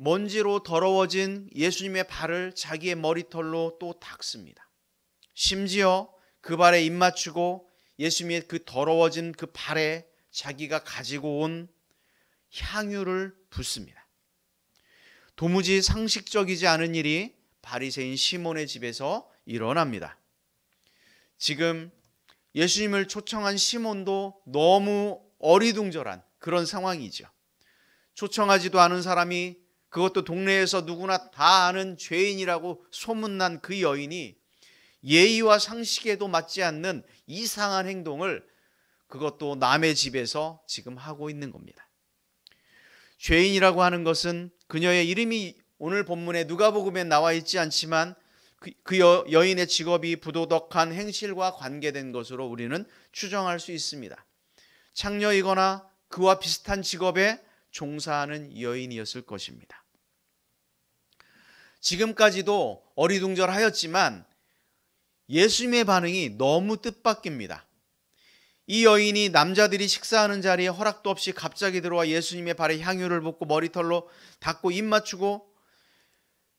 먼지로 더러워진 예수님의 발을 자기의 머리털로 또 닦습니다. 심지어 그 발에 입 맞추고 예수님의 그 더러워진 그 발에 자기가 가지고 온 향유를 붓습니다. 도무지 상식적이지 않은 일이 바리새인 시몬의 집에서 일어납니다. 지금 예수님을 초청한 시몬도 너무 어리둥절한 그런 상황이죠. 초청하지도 않은 사람이 그것도 동네에서 누구나 다 아는 죄인이라고 소문난 그 여인이 예의와 상식에도 맞지 않는 이상한 행동을 그것도 남의 집에서 지금 하고 있는 겁니다. 죄인이라고 하는 것은 그녀의 이름이 오늘 본문에 누가복음에 나와 있지 않지만 그 여인의 직업이 부도덕한 행실과 관계된 것으로 우리는 추정할 수 있습니다. 창녀이거나 그와 비슷한 직업에 종사하는 여인이었을 것입니다. 지금까지도 어리둥절하였지만 예수님의 반응이 너무 뜻밖입니다. 이 여인이 남자들이 식사하는 자리에 허락도 없이 갑자기 들어와 예수님의 발에 향유를 붓고 머리털로 닦고 입 맞추고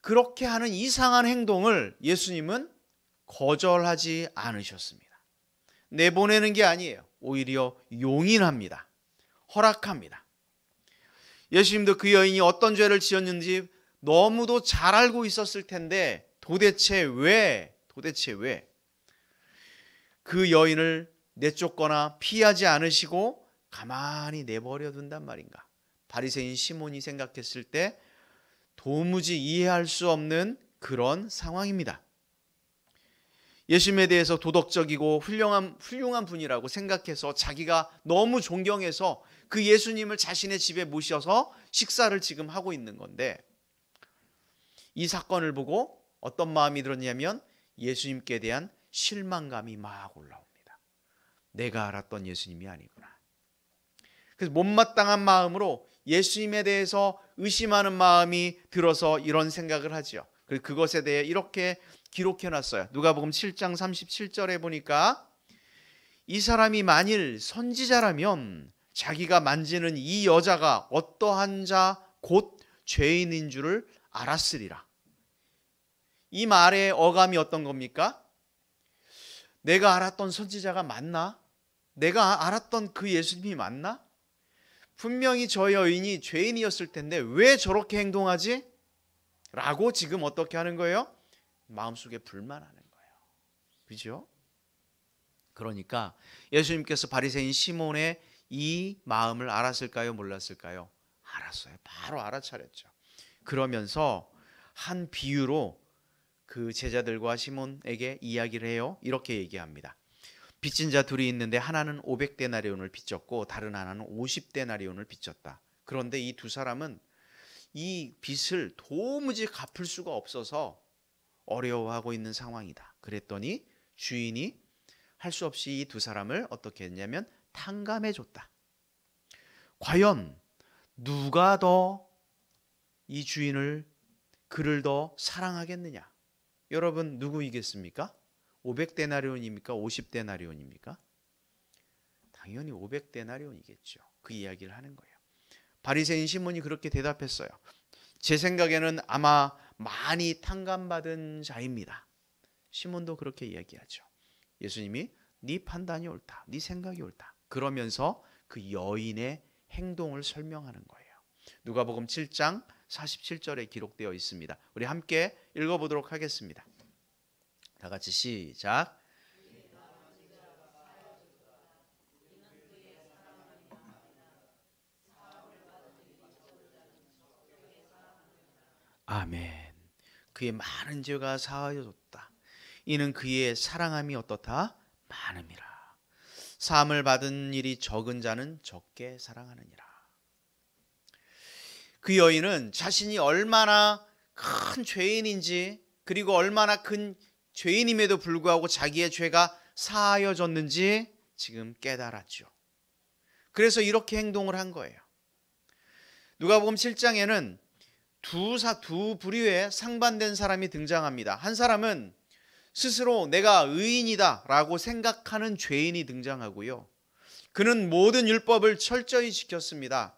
그렇게 하는 이상한 행동을 예수님은 거절하지 않으셨습니다. 내보내는 게 아니에요. 오히려 용인합니다. 허락합니다. 예수님도 그 여인이 어떤 죄를 지었는지 너무도 잘 알고 있었을 텐데 도대체 왜 그 여인을 내쫓거나 피하지 않으시고 가만히 내버려 둔단 말인가? 바리새인 시몬이 생각했을 때 도무지 이해할 수 없는 그런 상황입니다. 예수님에 대해서 도덕적이고 훌륭한 분이라고 생각해서 자기가 너무 존경해서 그 예수님을 자신의 집에 모셔서 식사를 지금 하고 있는 건데 이 사건을 보고 어떤 마음이 들었냐면 예수님께 대한 실망감이 막 올라옵니다. 내가 알았던 예수님이 아니구나. 그래서 못마땅한 마음으로 예수님에 대해서 의심하는 마음이 들어서 이런 생각을 하죠. 그리고 그것에 대해 이렇게 기록해놨어요. 누가복음 7장 37절에 보니까 이 사람이 만일 선지자라면 자기가 만지는 이 여자가 어떠한 자 곧 죄인인 줄을 알았으리라. 이 말의 어감이 어떤 겁니까? 내가 알았던 선지자가 맞나? 내가 알았던 그 예수님이 맞나? 분명히 저 여인이 죄인이었을 텐데 왜 저렇게 행동하지? 라고 지금 어떻게 하는 거예요? 마음속에 불만하는 거예요. 그죠? 그러니까 예수님께서 바리새인 시몬의 이 마음을 알았을까요? 몰랐을까요? 알았어요. 바로 알아차렸죠. 그러면서 한 비유로 그 제자들과 시몬에게 이야기를 해요. 이렇게 얘기합니다. 빚진 자 둘이 있는데 하나는 500데나리온을 빚졌고 다른 하나는 50데나리온을 빚졌다. 그런데 이 두 사람은 이 빚을 도무지 갚을 수가 없어서 어려워하고 있는 상황이다. 그랬더니 주인이 할 수 없이 이 두 사람을 어떻게 했냐면 탕감해 줬다. 과연 누가 더 이 주인을 그를 더 사랑하겠느냐? 여러분 누구이겠습니까? 500데나리온입니까? 50데나리온입니까? 당연히 500데나리온이겠죠. 그 이야기를 하는 거예요. 바리새인 시몬이 그렇게 대답했어요. 제 생각에는 아마 많이 탕감받은 자입니다. 시몬도 그렇게 이야기하죠. 예수님이 네 판단이 옳다. 네 생각이 옳다. 그러면서 그 여인의 행동을 설명하는 거예요. 누가복음 7장 47절에 기록되어 있습니다. 우리 함께 읽어보도록 하겠습니다. 다 같이 시작. 아멘. 그의 많은 죄가 사하여졌다. 이는 그의 사랑함이 어떻다? 많음이라. 사함을 받은 일이 적은 자는 적게 사랑하느니라. 그 여인은 자신이 얼마나 큰 죄인인지, 그리고 얼마나 큰 죄인임에도 불구하고 자기의 죄가 사하여졌는지 지금 깨달았죠. 그래서 이렇게 행동을 한 거예요. 누가복음 7장에는 두 부류의 상반된 사람이 등장합니다. 한 사람은 스스로 내가 의인이다 라고 생각하는 죄인이 등장하고요. 그는 모든 율법을 철저히 지켰습니다.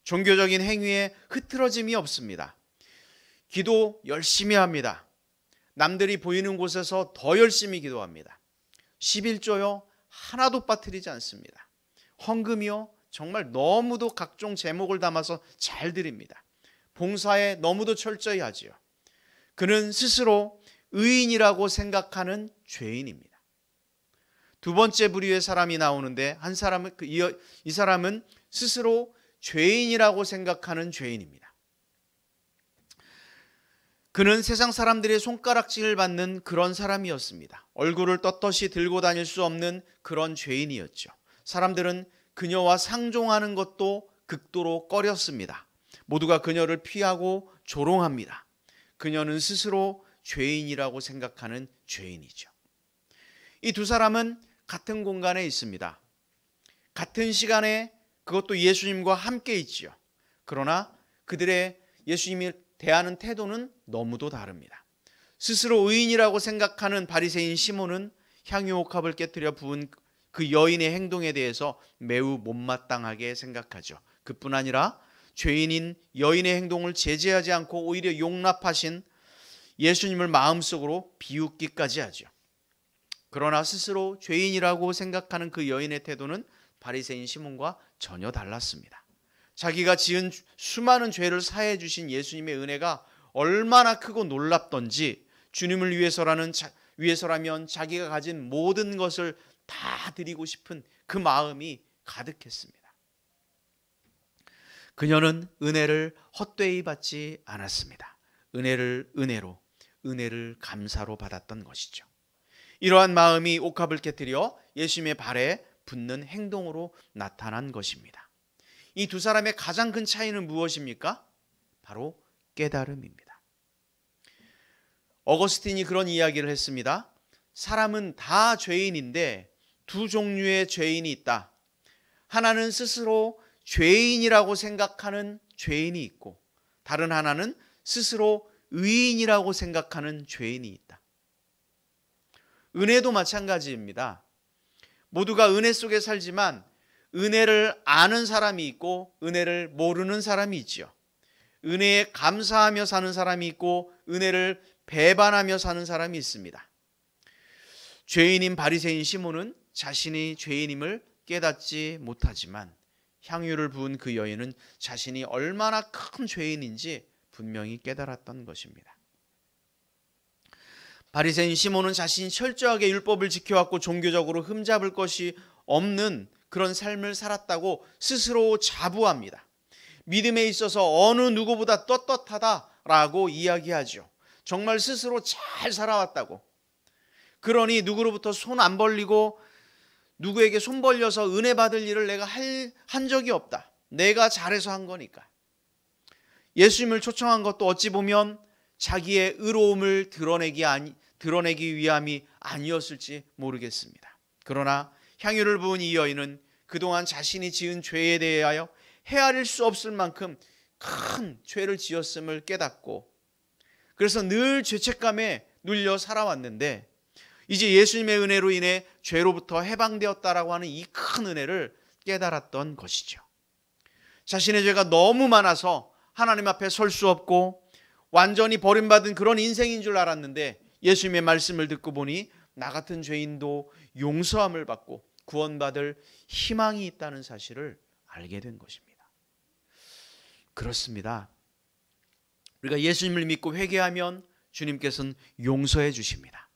종교적인 행위에 흐트러짐이 없습니다. 기도 열심히 합니다. 남들이 보이는 곳에서 더 열심히 기도합니다. 11조요 하나도 빠뜨리지 않습니다. 헌금이요 정말 너무도 각종 제목을 담아서 잘 드립니다. 봉사에 너무도 철저히 하지요. 그는 스스로 의인이라고 생각하는 죄인입니다. 두 번째 부류의 사람이 나오는데 한 사람은 이 사람은 스스로 죄인이라고 생각하는 죄인입니다. 그는 세상 사람들의 손가락질을 받는 그런 사람이었습니다. 얼굴을 떳떳이 들고 다닐 수 없는 그런 죄인이었죠. 사람들은 그녀와 상종하는 것도 극도로 꺼렸습니다. 모두가 그녀를 피하고 조롱합니다. 그녀는 스스로 죄인이라고 생각하는 죄인이죠. 이 두 사람은 같은 공간에 있습니다. 같은 시간에 그것도 예수님과 함께 있지요. 그러나 그들의 예수님이 대하는 태도는 너무도 다릅니다. 스스로 의인이라고 생각하는 바리새인 시몬은 향유옥합을 깨뜨려 부은 그 여인의 행동에 대해서 매우 못마땅하게 생각하죠. 그뿐 아니라 죄인인 여인의 행동을 제재하지 않고 오히려 용납하신 예수님을 마음속으로 비웃기까지 하죠. 그러나 스스로 죄인이라고 생각하는 그 여인의 태도는 바리새인 시몬과 전혀 달랐습니다. 자기가 지은 수많은 죄를 사해 주신 예수님의 은혜가 얼마나 크고 놀랍던지 주님을 위해서라면 자기가 가진 모든 것을 다 드리고 싶은 그 마음이 가득했습니다. 그녀는 은혜를 헛되이 받지 않았습니다. 은혜를 은혜로, 은혜를 감사로 받았던 것이죠. 이러한 마음이 옥합을 깨뜨려 예수님의 발에 붙는 행동으로 나타난 것입니다. 이 두 사람의 가장 큰 차이는 무엇입니까? 바로 깨달음입니다. 어거스틴이 그런 이야기를 했습니다. 사람은 다 죄인인데 두 종류의 죄인이 있다. 하나는 스스로 죄인이라고 생각하는 죄인이 있고 다른 하나는 스스로 의인이라고 생각하는 죄인이 있다. 은혜도 마찬가지입니다. 모두가 은혜 속에 살지만 은혜를 아는 사람이 있고 은혜를 모르는 사람이 있죠. 은혜에 감사하며 사는 사람이 있고 은혜를 배반하며 사는 사람이 있습니다. 죄인인 바리새인 시몬은 자신이 죄인임을 깨닫지 못하지만 향유를 부은 그 여인은 자신이 얼마나 큰 죄인인지 분명히 깨달았던 것입니다. 바리새인 시몬은 자신이 철저하게 율법을 지켜왔고 종교적으로 흠잡을 것이 없는 그런 삶을 살았다고 스스로 자부합니다. 믿음에 있어서 어느 누구보다 떳떳하다라고 이야기하죠. 정말 스스로 잘 살아왔다고. 그러니 누구로부터 손 안 벌리고 누구에게 손 벌려서 은혜 받을 일을 내가 한 적이 없다. 내가 잘해서 한 거니까. 예수님을 초청한 것도 어찌 보면 자기의 의로움을 드러내기 위함이 아니었을지 모르겠습니다. 그러나 향유를 부은 이 여인은 그동안 자신이 지은 죄에 대하여 헤아릴 수 없을 만큼 큰 죄를 지었음을 깨닫고, 그래서 늘 죄책감에 눌려 살아왔는데 이제 예수님의 은혜로 인해 죄로부터 해방되었다라고 하는 이 큰 은혜를 깨달았던 것이죠. 자신의 죄가 너무 많아서 하나님 앞에 설 수 없고 완전히 버림받은 그런 인생인 줄 알았는데 예수님의 말씀을 듣고 보니 나 같은 죄인도 용서함을 받고 구원받을 희망이 있다는 사실을 알게 된 것입니다. 그렇습니다. 우리가 예수님을 믿고 회개하면 주님께서는 용서해 주십니다.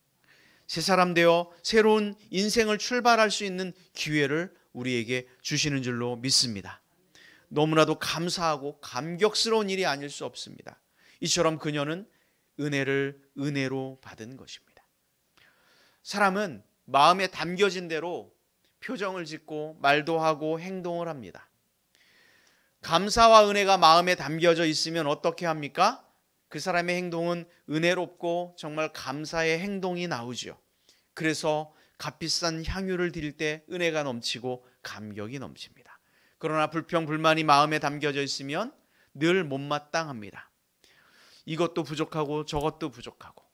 새 사람 되어 새로운 인생을 출발할 수 있는 기회를 우리에게 주시는 줄로 믿습니다. 너무나도 감사하고 감격스러운 일이 아닐 수 없습니다. 이처럼 그녀는 은혜를 은혜로 받은 것입니다. 사람은 마음에 담겨진 대로 표정을 짓고 말도 하고 행동을 합니다. 감사와 은혜가 마음에 담겨져 있으면 어떻게 합니까? 그 사람의 행동은 은혜롭고 정말 감사의 행동이 나오죠. 그래서 값비싼 향유를 드릴 때 은혜가 넘치고 감격이 넘칩니다. 그러나 불평, 불만이 마음에 담겨져 있으면 늘 못마땅합니다. 이것도 부족하고 저것도 부족하고.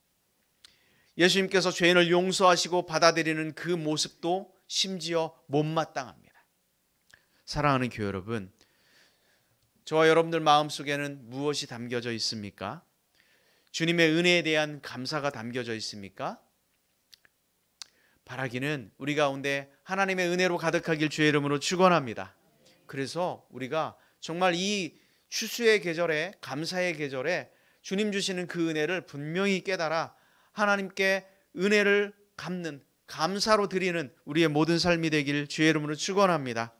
예수님께서 죄인을 용서하시고 받아들이는 그 모습도 심지어 못마땅합니다. 사랑하는 교회 여러분, 저와 여러분들 마음속에는 무엇이 담겨져 있습니까? 주님의 은혜에 대한 감사가 담겨져 있습니까? 바라기는 우리 가운데 하나님의 은혜로 가득하길 주의 이름으로 축원합니다. 그래서 우리가 정말 이 추수의 계절에, 감사의 계절에 주님 주시는 그 은혜를 분명히 깨달아 하나님께 은혜를 갚는, 감사로 드리는 우리의 모든 삶이 되길 주의 이름으로 축원합니다.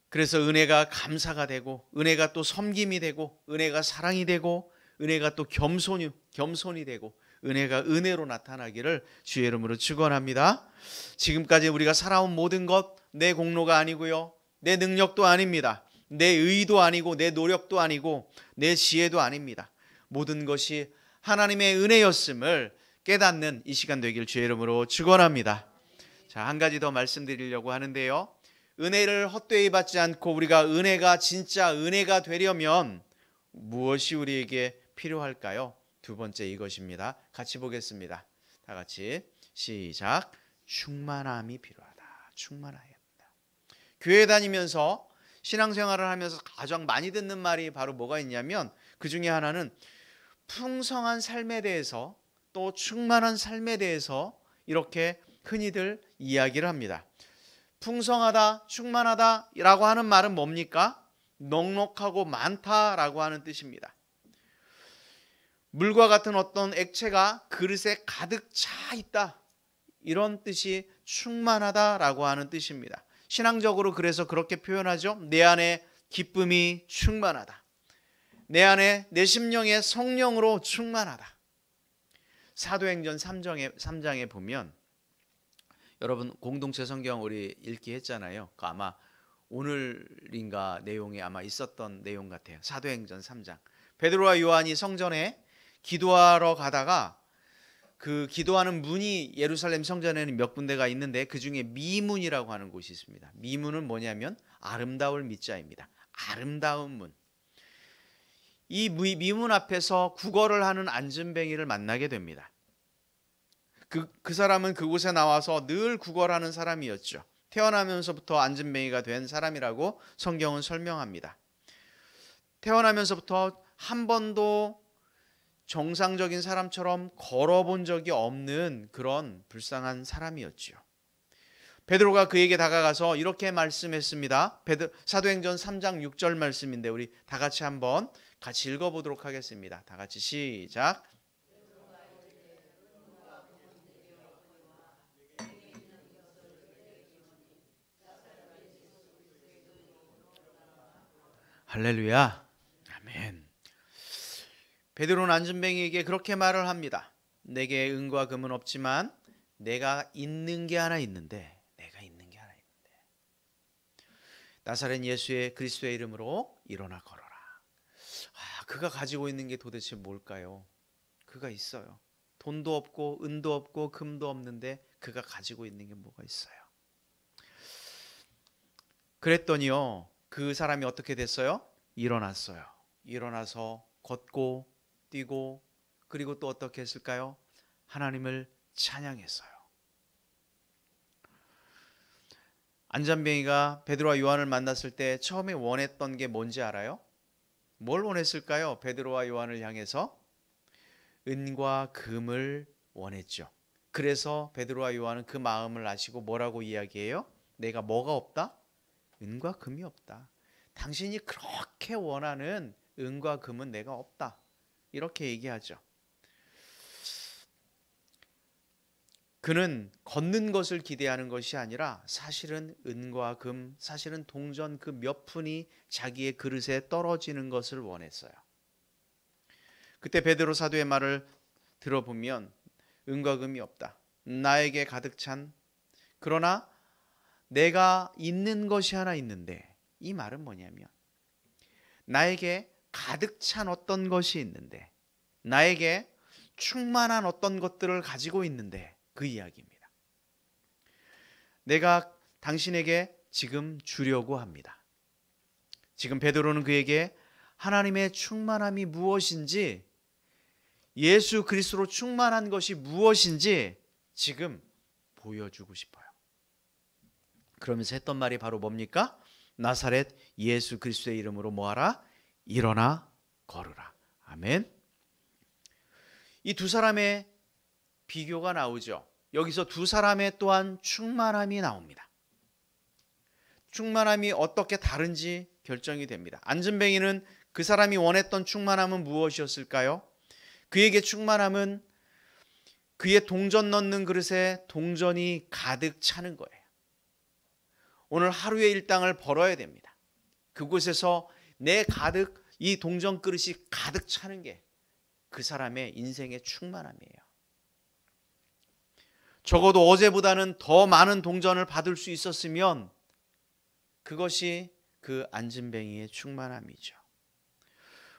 그래서 은혜가 감사가 되고, 은혜가 또 섬김이 되고, 은혜가 사랑이 되고, 은혜가 또 겸손이 되고, 은혜가 은혜로 나타나기를 주의 이름으로 축원합니다. 지금까지 우리가 살아온 모든 것 내 공로가 아니고요, 내 능력도 아닙니다. 내 의도 아니고 내 노력도 아니고 내 지혜도 아닙니다. 모든 것이 하나님의 은혜였음을 깨닫는 이 시간 되길 주의 이름으로 축원합니다. 자, 한 가지 더 말씀드리려고 하는데요. 은혜를 헛되이 받지 않고 우리가 은혜가 진짜 은혜가 되려면 무엇이 우리에게 필요할까요? 두 번째 이것입니다. 같이 보겠습니다. 다 같이 시작. 충만함이 필요하다. 충만해야 합니다. 교회 다니면서 신앙생활을 하면서 가장 많이 듣는 말이 바로 뭐가 있냐면 그 중에 하나는 풍성한 삶에 대해서 또 충만한 삶에 대해서 이렇게 흔히들 이야기를 합니다. 풍성하다, 충만하다라고 하는 말은 뭡니까? 넉넉하고 많다라고 하는 뜻입니다. 물과 같은 어떤 액체가 그릇에 가득 차 있다, 이런 뜻이 충만하다라고 하는 뜻입니다. 신앙적으로 그래서 그렇게 표현하죠. 내 안에 기쁨이 충만하다. 내 안에 내 심령의 성령으로 충만하다. 사도행전 3장에 보면, 여러분 공동체 성경 우리 읽기 했잖아요. 그 아마 오늘인가 내용이 아마 있었던 내용 같아요. 사도행전 3장. 베드로와 요한이 성전에 기도하러 가다가 그 기도하는 문이 예루살렘 성전에는 몇 군데가 있는데 그 중에 미문이라고 하는 곳이 있습니다. 미문은 뭐냐면 아름다울 미자입니다. 아름다운 문. 이 미문 앞에서 구걸을 하는 안진뱅이를 만나게 됩니다. 그 사람은 그곳에 나와서 늘 구걸하는 사람이었죠. 태어나면서부터 안진뱅이가 된 사람이라고 성경은 설명합니다. 태어나면서부터 한 번도 정상적인 사람처럼 걸어본 적이 없는 그런 불쌍한 사람이었죠. 베드로가 그에게 다가가서 이렇게 말씀했습니다. 사도행전 3장 6절 말씀인데 우리 다 같이 한번 같이 읽어보도록 하겠습니다. 다 같이 시작. 할렐루야. 아멘. 베드로는 안전뱅이에게 그렇게 말을 합니다. 내게 은과 금은 없지만 내가 있는 게 하나 있는데 나사렛 예수의 그리스도의 이름으로 일어나 걸어라. 그가 가지고 있는 게 도대체 뭘까요? 그가 있어요. 돈도 없고 은도 없고 금도 없는데 그가 가지고 있는 게 뭐가 있어요? 그랬더니요, 그 사람이 어떻게 됐어요? 일어났어요. 일어나서 걷고 뛰고, 그리고 또 어떻게 했을까요? 하나님을 찬양했어요. 안전뱅이가 베드로와 요한을 만났을 때 처음에 원했던 게 뭔지 알아요? 뭘 원했을까요? 베드로와 요한을 향해서 은과 금을 원했죠. 그래서 베드로와 요한은 그 마음을 아시고 뭐라고 이야기해요? 내가 뭐가 없다? 은과 금이 없다. 당신이 그렇게 원하는 은과 금은 내가 없다. 이렇게 얘기하죠. 그는 걷는 것을 기대하는 것이 아니라 사실은 은과 금, 사실은 동전 그 몇 푼이 자기의 그릇에 떨어지는 것을 원했어요. 그때 베드로 사도의 말을 들어보면 은과 금이 없다. 나에게 가득 찬, 그러나 내가 있는 것이 하나 있는데, 이 말은 뭐냐면 나에게 가득 찬 어떤 것이 있는데, 나에게 충만한 어떤 것들을 가지고 있는데, 그 이야기입니다. 내가 당신에게 지금 주려고 합니다. 지금 베드로는 그에게 하나님의 충만함이 무엇인지, 예수 그리스도로 충만한 것이 무엇인지 지금 보여주고 싶어요. 그러면서 했던 말이 바로 뭡니까? 나사렛 예수 그리스도의 이름으로 뭐하라? 일어나 걸으라. 아멘. 이 두 사람의 비교가 나오죠. 여기서 두 사람의 또한 충만함이 나옵니다. 충만함이 어떻게 다른지 결정이 됩니다. 안전뱅이는 그 사람이 원했던 충만함은 무엇이었을까요? 그에게 충만함은 그의 동전 넣는 그릇에 동전이 가득 차는 거예요. 오늘 하루의 일당을 벌어야 됩니다. 그곳에서 이 동전 그릇이 가득 차는 게 그 사람의 인생의 충만함이에요. 적어도 어제보다는 더 많은 동전을 받을 수 있었으면 그것이 그 안전뱅이의 충만함이죠.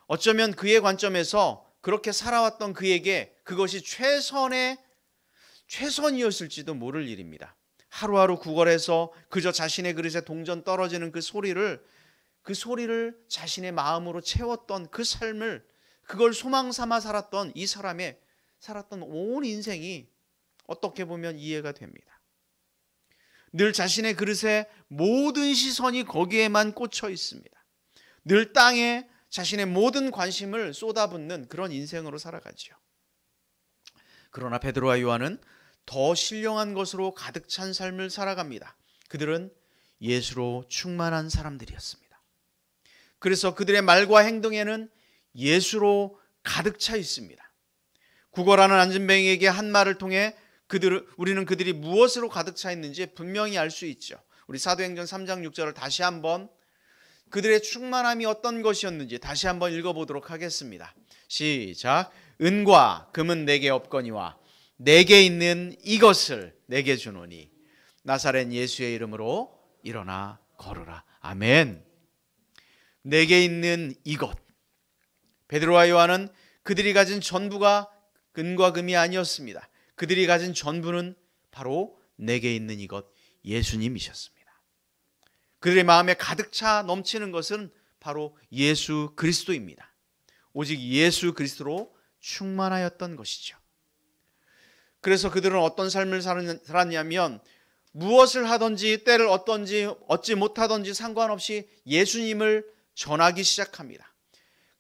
어쩌면 그의 관점에서 그렇게 살아왔던 그에게 그것이 최선이었을지도 모를 일입니다. 하루하루 구걸해서 그저 자신의 그릇에 동전 떨어지는 그 소리를 자신의 마음으로 채웠던 그 삶을, 그걸 소망 삼아 살았던 이 사람의 살았던 온 인생이 어떻게 보면 이해가 됩니다. 늘 자신의 그릇에 모든 시선이 거기에만 꽂혀 있습니다. 늘 땅에 자신의 모든 관심을 쏟아붓는 그런 인생으로 살아가지요. 그러나 베드로와 요한은 더 신령한 것으로 가득 찬 삶을 살아갑니다. 그들은 예수로 충만한 사람들이었습니다. 그래서 그들의 말과 행동에는 예수로 가득 차 있습니다. 구걸하는 안전뱅이에게 한 말을 통해 우리는 그들이 무엇으로 가득 차 있는지 분명히 알 수 있죠. 우리 사도행전 3장 6절을 다시 한번 그들의 충만함이 어떤 것이었는지 다시 한번 읽어보도록 하겠습니다. 시작. 은과 금은 내게 없거니와 내게 있는 이것을 내게 주노니 나사렛 예수의 이름으로 일어나 걸으라. 아멘. 내게 있는 이것. 베드로와 요한은 그들이 가진 전부가 은과 금이 아니었습니다. 그들이 가진 전부는 바로 내게 있는 이것, 예수님이셨습니다. 그들의 마음에 가득 차 넘치는 것은 바로 예수 그리스도입니다. 오직 예수 그리스도로 충만하였던 것이죠. 그래서 그들은 어떤 삶을 살았냐면 무엇을 하든지 때를 얻지 못하든지 상관없이 예수님을 전하기 시작합니다.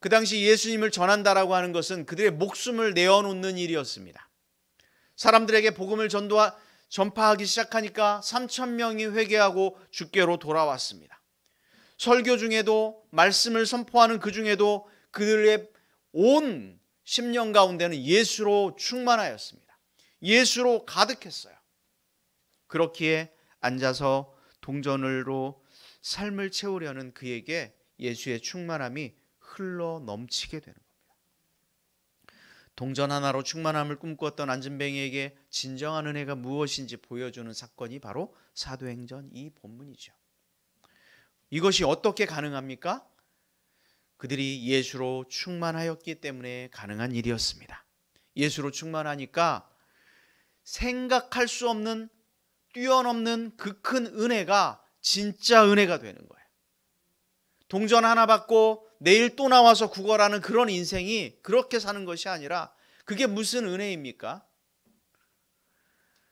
그 당시 예수님을 전한다라고 하는 것은 그들의 목숨을 내어놓는 일이었습니다. 사람들에게 복음을 전파하기 시작하니까 3,000명이 회개하고 주께로 돌아왔습니다. 설교 중에도 말씀을 선포하는 그 중에도 그들의 온 심령 가운데는 예수로 충만하였습니다. 예수로 가득했어요. 그렇기에 앉아서 동전으로 삶을 채우려는 그에게 예수의 충만함이 흘러 넘치게 되는 겁니다. 동전 하나로 충만함을 꿈꾸었던 안진뱅이에게 진정한 은혜가 무엇인지 보여주는 사건이 바로 사도행전 이 본문이죠. 이것이 어떻게 가능합니까? 그들이 예수로 충만하였기 때문에 가능한 일이었습니다. 예수로 충만하니까 생각할 수 없는 뛰어넘는 그 큰 은혜가 진짜 은혜가 되는 거예요. 동전 하나 받고 내일 또 나와서 구걸하는 그런 인생이 그렇게 사는 것이 아니라 그게 무슨 은혜입니까?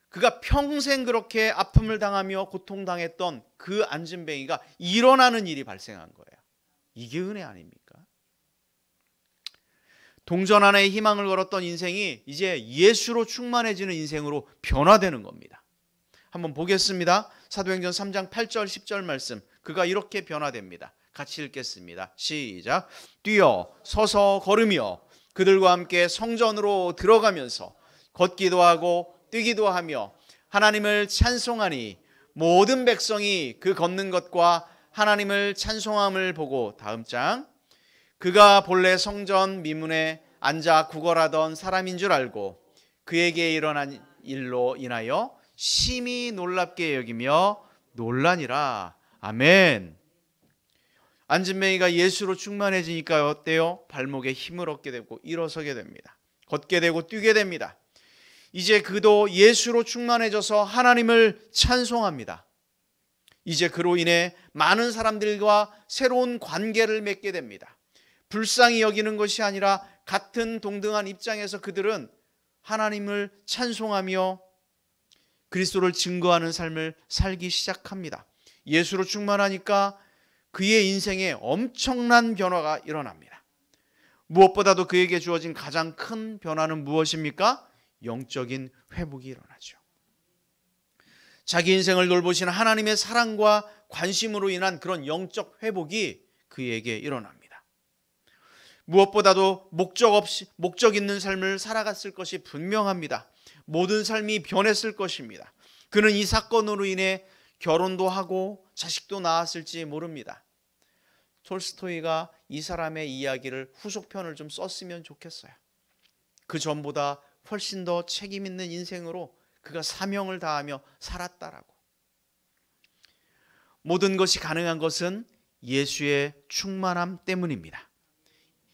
그가 평생 그렇게 아픔을 당하며 고통당했던 그 안진뱅이가 일어나는 일이 발생한 거예요. 이게 은혜 아닙니까? 동전 하나에 희망을 걸었던 인생이 이제 예수로 충만해지는 인생으로 변화되는 겁니다. 한번 보겠습니다. 사도행전 3장 8절 10절 말씀. 그가 이렇게 변화됩니다. 같이 읽겠습니다. 시작. 뛰어 서서 걸으며 그들과 함께 성전으로 들어가면서 걷기도 하고 뛰기도 하며 하나님을 찬송하니 모든 백성이 그 걷는 것과 하나님을 찬송함을 보고, 다음 장, 그가 본래 성전 미문에 앉아 구걸하던 사람인 줄 알고 그에게 일어난 일로 인하여 심히 놀랍게 여기며 놀라니라. 아멘. 안진뱅이가 예수로 충만해지니까 어때요? 발목에 힘을 얻게 되고 일어서게 됩니다. 걷게 되고 뛰게 됩니다. 이제 그도 예수로 충만해져서 하나님을 찬송합니다. 이제 그로 인해 많은 사람들과 새로운 관계를 맺게 됩니다. 불쌍히 여기는 것이 아니라 같은 동등한 입장에서 그들은 하나님을 찬송하며 그리스도를 증거하는 삶을 살기 시작합니다. 예수로 충만하니까 그의 인생에 엄청난 변화가 일어납니다. 무엇보다도 그에게 주어진 가장 큰 변화는 무엇입니까? 영적인 회복이 일어나죠. 자기 인생을 돌보시는 하나님의 사랑과 관심으로 인한 그런 영적 회복이 그에게 일어납니다. 무엇보다도 목적 있는 삶을 살아갔을 것이 분명합니다. 모든 삶이 변했을 것입니다. 그는 이 사건으로 인해 결혼도 하고 자식도 낳았을지 모릅니다. 톨스토이가 이 사람의 이야기를 후속편을 좀 썼으면 좋겠어요. 그 전보다 훨씬 더 책임 있는 인생으로 그가 사명을 다하며 살았다라고. 모든 것이 가능한 것은 예수의 충만함 때문입니다.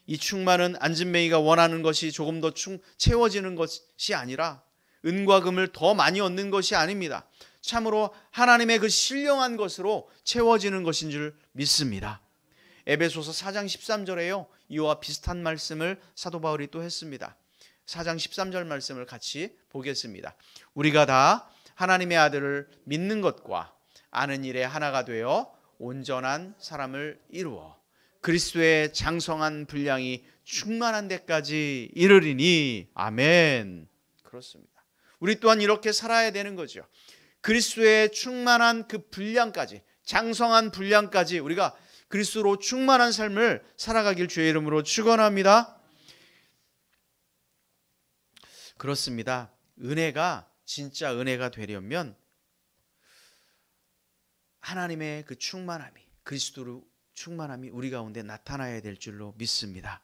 이 충만은 안진뱅이가 원하는 것이 조금 더 채워지는 것이 아니라 은과 금을 더 많이 얻는 것이 아닙니다. 참으로 하나님의 그 신령한 것으로 채워지는 것인 줄 믿습니다. 에베소서 4장 13절에요. 이와 비슷한 말씀을 사도 바울이 또 했습니다. 4장 13절 말씀을 같이 보겠습니다. 우리가 다 하나님의 아들을 믿는 것과 아는 일에 하나가 되어 온전한 사람을 이루어 그리스도의 장성한 분량이 충만한 데까지 이르리니. 아멘. 그렇습니다. 우리 또한 이렇게 살아야 되는 거죠. 그리스도의 충만한 그 분량까지, 장성한 분량까지 우리가 그리스도로 충만한 삶을 살아가길 주의 이름으로 축원합니다. 그렇습니다. 은혜가 진짜 은혜가 되려면 하나님의 그 충만함이, 그리스도로 충만함이 우리 가운데 나타나야 될 줄로 믿습니다.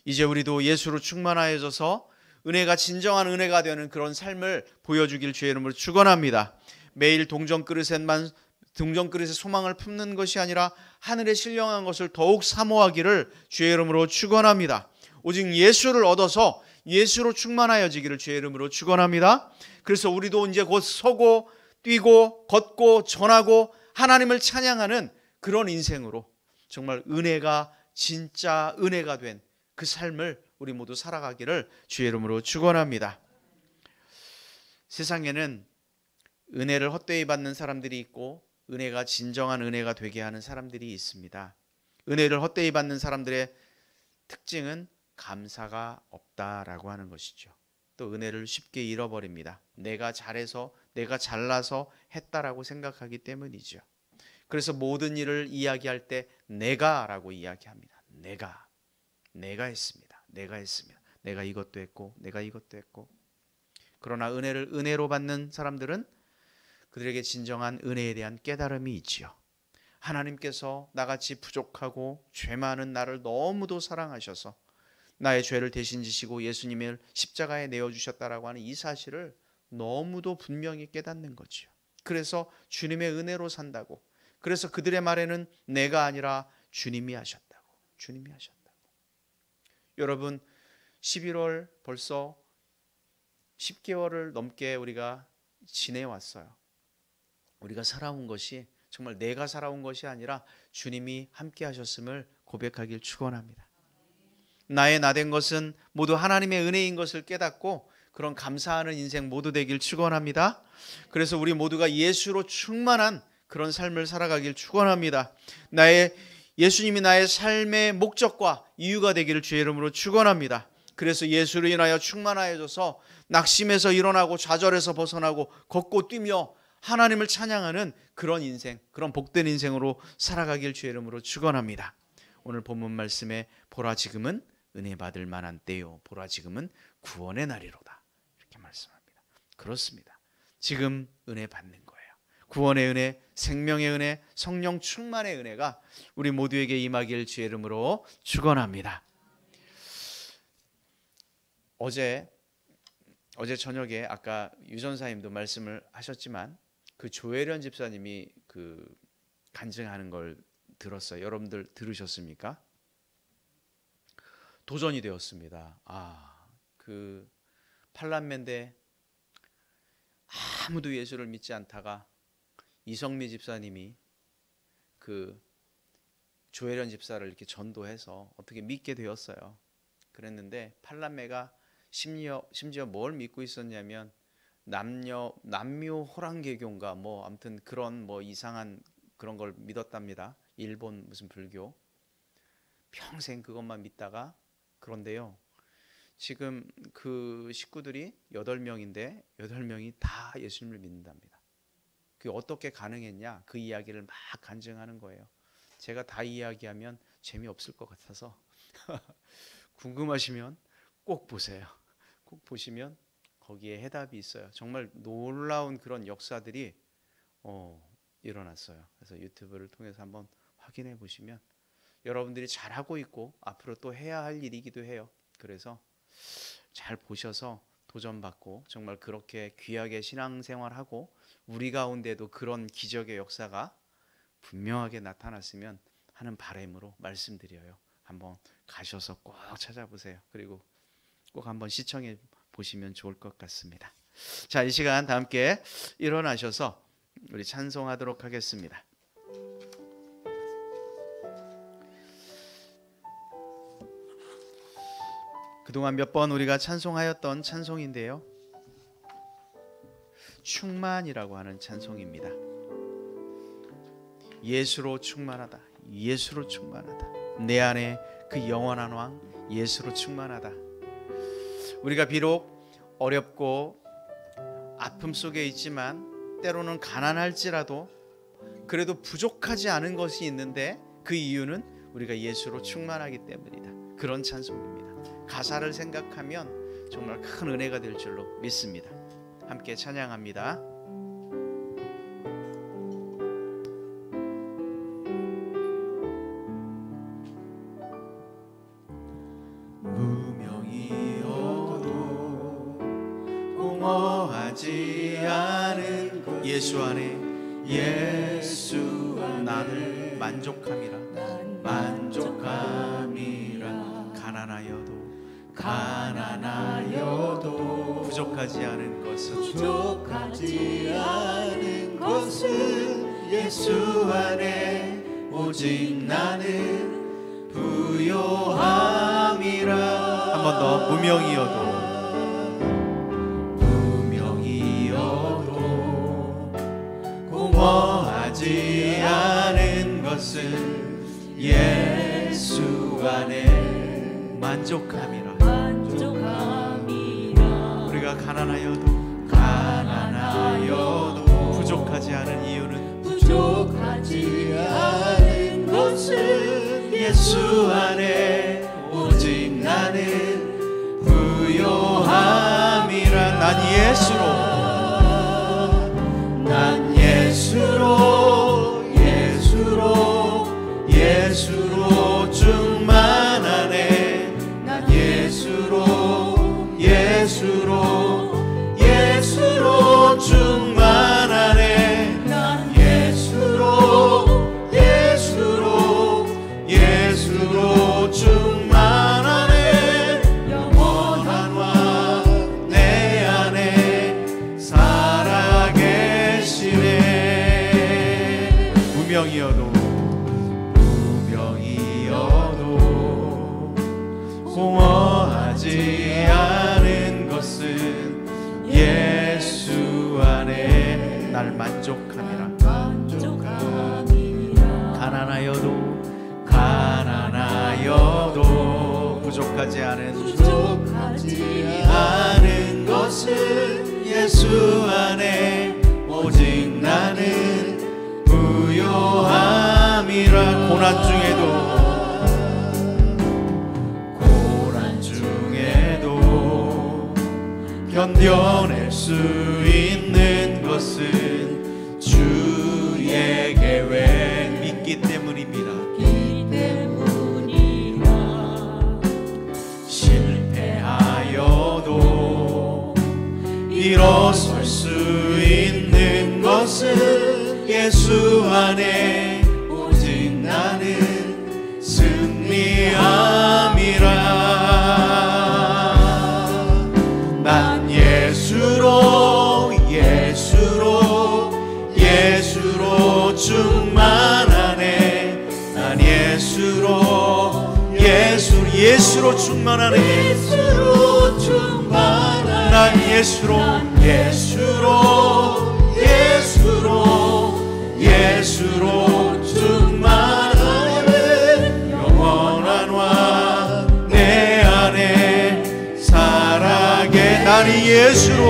이제 우리도 예수로 충만하여져서 은혜가 진정한 은혜가 되는 그런 삶을 보여주길 주의 이름으로 축원합니다. 매일 동전그릇에 소망을 품는 것이 아니라 하늘의 신령한 것을 더욱 사모하기를 주의 이름으로 축원합니다. 오직 예수를 얻어서 예수로 충만하여지기를 주의 이름으로 축원합니다. 그래서 우리도 이제 곧 서고 뛰고 걷고 전하고 하나님을 찬양하는 그런 인생으로 정말 은혜가 진짜 은혜가 된 그 삶을 우리 모두 살아가기를 주의 이름으로 축원합니다. 세상에는 은혜를 헛되이 받는 사람들이 있고 은혜가 진정한 은혜가 되게 하는 사람들이 있습니다. 은혜를 헛되이 받는 사람들의 특징은 감사가 없다라고 하는 것이죠. 또 은혜를 쉽게 잃어버립니다. 내가 잘해서, 내가 잘나서 했다라고 생각하기 때문이죠. 그래서 모든 일을 이야기할 때 내가라고 이야기합니다. 내가 했습니다. 내가 이것도 했고 내가 이것도 했고. 그러나 은혜를 은혜로 받는 사람들은 그들에게 진정한 은혜에 대한 깨달음이 있지요. 하나님께서 나같이 부족하고 죄 많은 나를 너무도 사랑하셔서 나의 죄를 대신 지시고 예수님을 십자가에 내어주셨다라고 하는 이 사실을 너무도 분명히 깨닫는 거죠. 그래서 주님의 은혜로 산다고. 그래서 그들의 말에는 내가 아니라 주님이 하셨다고. 주님이 하셨다고. 여러분, 11월 벌써 10개월을 넘게 우리가 지내왔어요. 우리가 살아온 것이 정말 내가 살아온 것이 아니라 주님이 함께 하셨음을 고백하길 축원합니다. 나의 나된 것은 모두 하나님의 은혜인 것을 깨닫고 그런 감사하는 인생 모두 되길 축원합니다. 그래서 우리 모두가 예수로 충만한 그런 삶을 살아가길 축원합니다. 예수님이 나의 삶의 목적과 이유가 되기를 주의 이름으로 축원합니다. 그래서 예수로 인하여 충만하여져서 낙심해서 일어나고 좌절해서 벗어나고 걷고 뛰며 하나님을 찬양하는 그런 인생, 그런 복된 인생으로 살아가길 주의 이름으로 축원합니다. 오늘 본문 말씀에 보라 지금은 은혜 받을 만한 때요, 보라 지금은 구원의 날이로다, 이렇게 말씀합니다. 그렇습니다. 지금 은혜 받는 거예요. 구원의 은혜, 생명의 은혜, 성령 충만의 은혜가 우리 모두에게 임하길 주의 이름으로 축원합니다. 어제 저녁에 아까 유전사님도 말씀을 하셨지만 그 조혜련 집사님이 그 간증하는 걸 들었어요. 여러분들 들으셨습니까? 도전이 되었습니다. 그 팔남매인데 아무도 예수를 믿지 않다가 이성미 집사님이 그 조혜련 집사를 이렇게 전도해서 어떻게 믿게 되었어요. 그랬는데 팔남매가 심지어 뭘 믿고 있었냐면 남묘 호랑개교인가 뭐 아무튼 그런 뭐 이상한 그런 걸 믿었답니다. 일본 무슨 불교. 평생 그것만 믿다가, 그런데요, 지금 그 식구들이 8명인데 8명이 다 예수님을 믿는답니다. 그게 어떻게 가능했냐, 그 이야기를 막 간증하는 거예요. 제가 다 이야기하면 재미없을 것 같아서 궁금하시면 꼭 보세요. 꼭 보시면 거기에 해답이 있어요. 정말 놀라운 그런 역사들이 일어났어요. 그래서 유튜브를 통해서 한번 확인해 보시면 여러분들이 잘하고 있고 앞으로 또 해야 할 일이기도 해요. 그래서 잘 보셔서 도전받고 정말 그렇게 귀하게 신앙생활하고 우리 가운데도 그런 기적의 역사가 분명하게 나타났으면 하는 바람으로 말씀드려요. 한번 가셔서 꼭 찾아보세요. 그리고 꼭 한번 시청해 보시면 좋을 것 같습니다. 자, 이 시간 다 함께 일어나셔서 우리 찬송하도록 하겠습니다. 그동안 몇 번 우리가 찬송하였던 찬송인데요, 충만이라고 하는 찬송입니다. 예수로 충만하다, 예수로 충만하다, 내 안에 그 영원한 왕 예수로 충만하다. 우리가 비록 어렵고 아픔 속에 있지만 때로는 가난할지라도 그래도 부족하지 않은 것이 있는데 그 이유는 우리가 예수로 충만하기 때문이다. 그런 찬송입니다. 가사를 생각하면 정말 큰 은혜가 될 줄로 믿습니다. 함께 찬양합니다. 무명이어도 공허하지 않은 예수 안에 예수 나를 만족함이라 가난하여도 부족하지 않은 것은 예수 안에 오직 나는 부요함이라. 한 번 더. 무명이어도 공허하지 않은 것은 예수 안에 만족함이라. 우리가 가난하여도 부족하지 않은 이유는 예수 안에 오직 나는 부요함이라. 난 예수로 충만하네. 난 무명이어도 공허하지 않은 것은 예수 안에 날 만족함이라. 가난하여도 부족하지 않은 것은 예수 안에 오직 나는 부요함이라. 고난 중에도 견뎌낼 수 있는 것은 주의 계획 믿기 때문입니다. 실패하여도 일어설 수 있는 것은 예수 안에 오직 나는 승리함이라. 난 예수로 충만하네. 난 예수로 충만하네. 난 예수로 충만하네. 영원한 왕 내 안에 살아게. 난 예수로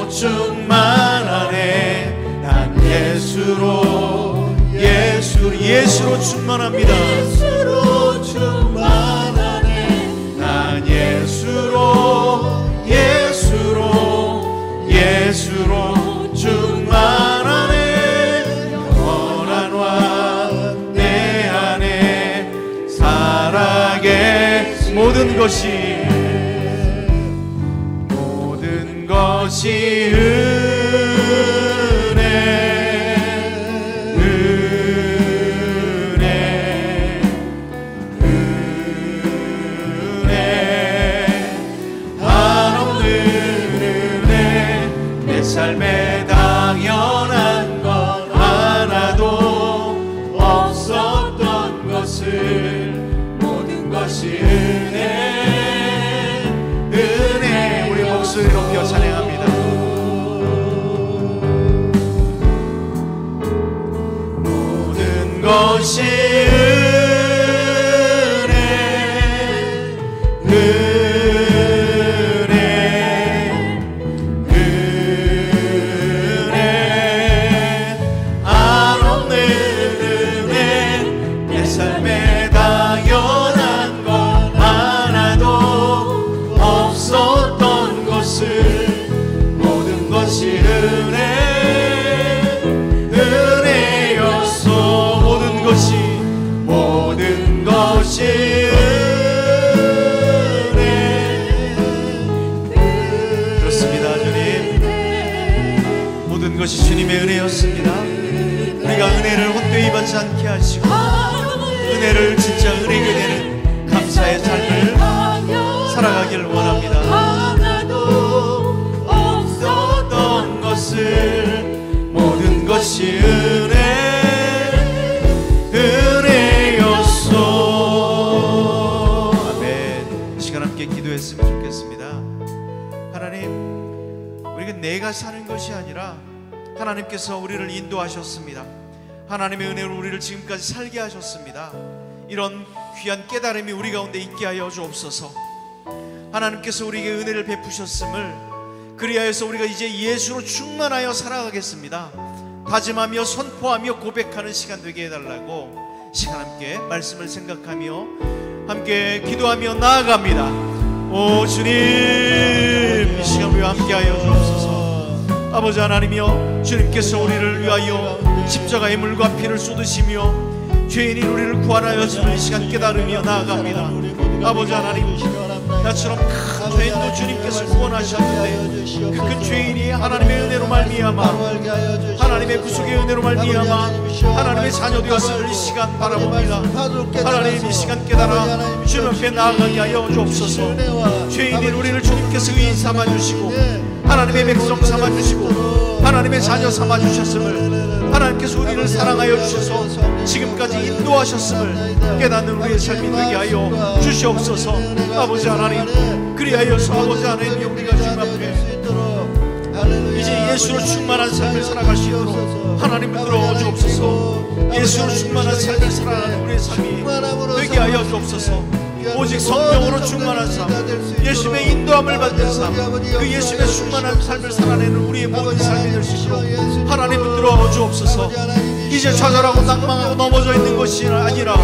충만하네. 난 예수로 충만합니다. 난 예수로 충만하네. 영원한 왕 내 안에 살아게. 모든 것이 삶에 당연한 건 하나도 없었던 것을 모든 것이 은혜. 우리 목소리 높여 찬양합니다. 모든 것이 주님의 은혜였습니다. 우리가 은혜를 헛되이 받지 않게 하시고 은혜를 진짜 은혜 되는 감사의 삶을 살아가길 원합니다. 하나도 없었던 것을 모든 것이 은혜였소. 아멘. 시간 함께 기도했으면 좋겠습니다. 하나님, 우리가 내가 사는 것이 아니라 하나님께서 우리를 인도하셨습니다. 하나님의 은혜로 우리를 지금까지 살게 하셨습니다. 이런 귀한 깨달음이 우리 가운데 있게 하여 주옵소서. 하나님께서 우리에게 은혜를 베푸셨음을 그리하여서 우리가 이제 예수로 충만하여 살아가겠습니다. 다짐하며 선포하며 고백하는 시간 되게 해달라고 시간 함께 말씀을 생각하며 함께 기도하며 나아갑니다. 오 주님, 이 시간 우리와 함께하여 주옵소서. 아버지 하나님이여, 주님께서 우리를 위하여 십자가의 물과 피를 쏟으시며 죄인인 우리를 구하여 주는 이 시간 깨달으며 나아갑니다. 아버지 하나님, 나처럼 큰 죄인도 주님께서 구원하셨는데 그 큰 죄인이 하나님의 은혜로 말미암아 하나님의 구속의 은혜로 말미암아 하나님의 자녀 되었음을 이 시간 바라봅니다. 하나님, 이 시간 깨달아 주님 앞에 나아가게 하여 주옵소서. 죄인인 우리를 주님께서 의인 삼아주시고 하나님의 백성 삼아주시고 하나님의 자녀 삼아주셨음을, 하나님께서 우리를 사랑하여 주셔서 지금까지 인도하셨음을 깨닫는 우리의 삶이 되게 하여 주시옵소서. 아버지 하나님, 그리하여서 아버지 하나님, 우리가 주님 앞에 이제 예수로 충만한 삶을 살아갈 수 있도록 하나님 들어 주옵소서. 예수로 충만한 삶을 살아가는 우리의 삶이 되게 하여 주옵소서. 오직 성령으로 충만한 삶, 예수님의 인도함을 받는 삶, 그 예수님의 충만한 삶을 살아내는 우리의 모든 삶이 될 수 있도록 하나님 붙들어 주옵소서. 이제 좌절하고 낭망하고 넘어져 있는 것이 아니라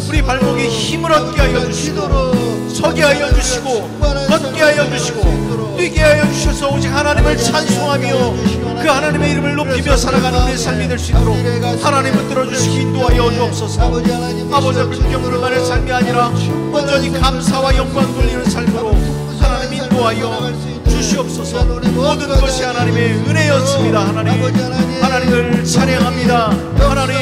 우리 발목에 힘을 얻게 하여 주시고 서게 하여 주시고 걷게 하여 주시고 뛰게 하여 주셔서 오직 하나님을 찬송하며 그 하나님의 이름을 높이며 살아가는 우리의 삶이 될 수 있도록 하나님 붙들어 주시기 인도하여 주옵소서. 아버지 앞에 불평불만의 삶이 아니라 온전히 감사와 영광 돌리는 삶으로 하나님 인도하여 주시옵소서. 모든 것이 하나님의 은혜였습니다. 하나님을 찬양합니다. 하나님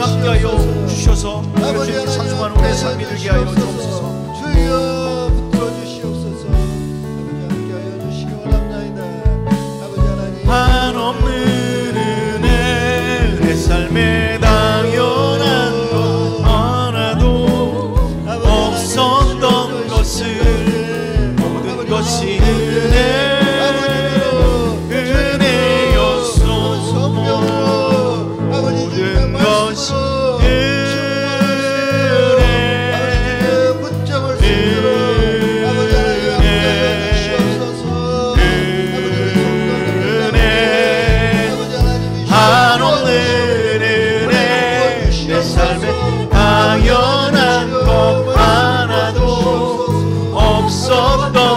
함께하여 주셔서 주님 찬송하는 우리의 삶이 되게 하여 주옵소서.
주여 붙들어 주시옵소서. 아버지 함께하여 주시기 원합나이다. 아버지 하나님,
한없는 은혜 내 삶에 당연한 것 하나도 없었던 것을 모든 것이 은혜였소.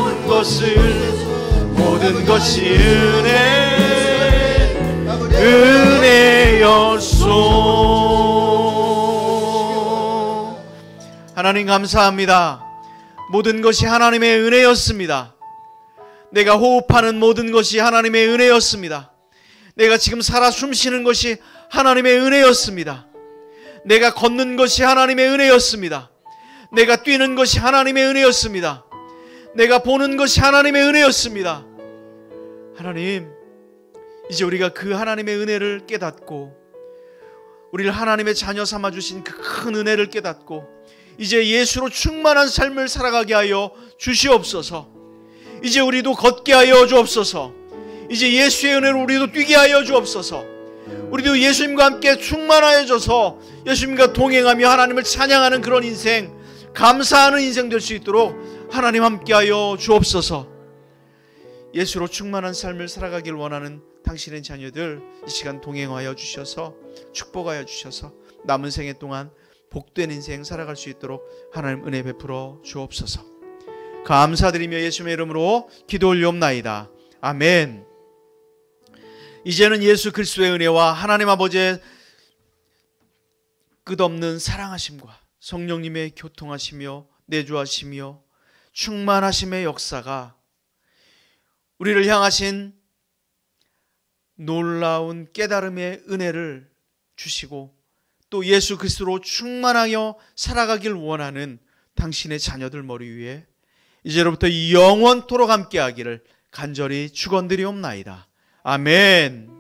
모든 것이 모든 것이 은혜였소. 하나님 감사합니다. 모든 것이 하나님의 은혜였습니다. 내가 호흡하는 모든 것이 하나님의 은혜였습니다. 내가 지금 살아 숨쉬는 것이 하나님의 은혜였습니다. 내가 걷는 것이 하나님의 은혜였습니다. 내가 뛰는 것이 하나님의 은혜였습니다. 내가 보는 것이 하나님의 은혜였습니다. 하나님, 이제 우리가 그 하나님의 은혜를 깨닫고 우리를 하나님의 자녀 삼아주신 그 큰 은혜를 깨닫고 이제 예수로 충만한 삶을 살아가게 하여 주시옵소서. 이제 우리도 걷게 하여 주옵소서. 이제 예수의 은혜로 우리도 뛰게 하여 주옵소서. 우리도 예수님과 함께 충만하여져서 예수님과 동행하며 하나님을 찬양하는 그런 인생, 감사하는 인생 될 수 있도록 하나님 함께하여 주옵소서. 예수로 충만한 삶을 살아가길 원하는 당신의 자녀들 이 시간 동행하여 주셔서 축복하여 주셔서 남은 생애 동안 복된 인생 살아갈 수 있도록 하나님 은혜 베풀어 주옵소서. 감사드리며 예수님의 이름으로 기도 올리옵나이다. 아멘. 이제는 예수 그리스도의 은혜와 하나님 아버지의 끝없는 사랑하심과 성령님의 교통하시며 내주하시며 충만하심의 역사가 우리를 향하신 놀라운 깨달음의 은혜를 주시고 또 예수 그리스도로 충만하여 살아가길 원하는 당신의 자녀들 머리 위에 이제로부터 영원토록 함께하기를 간절히 축원드리옵나이다. 아멘.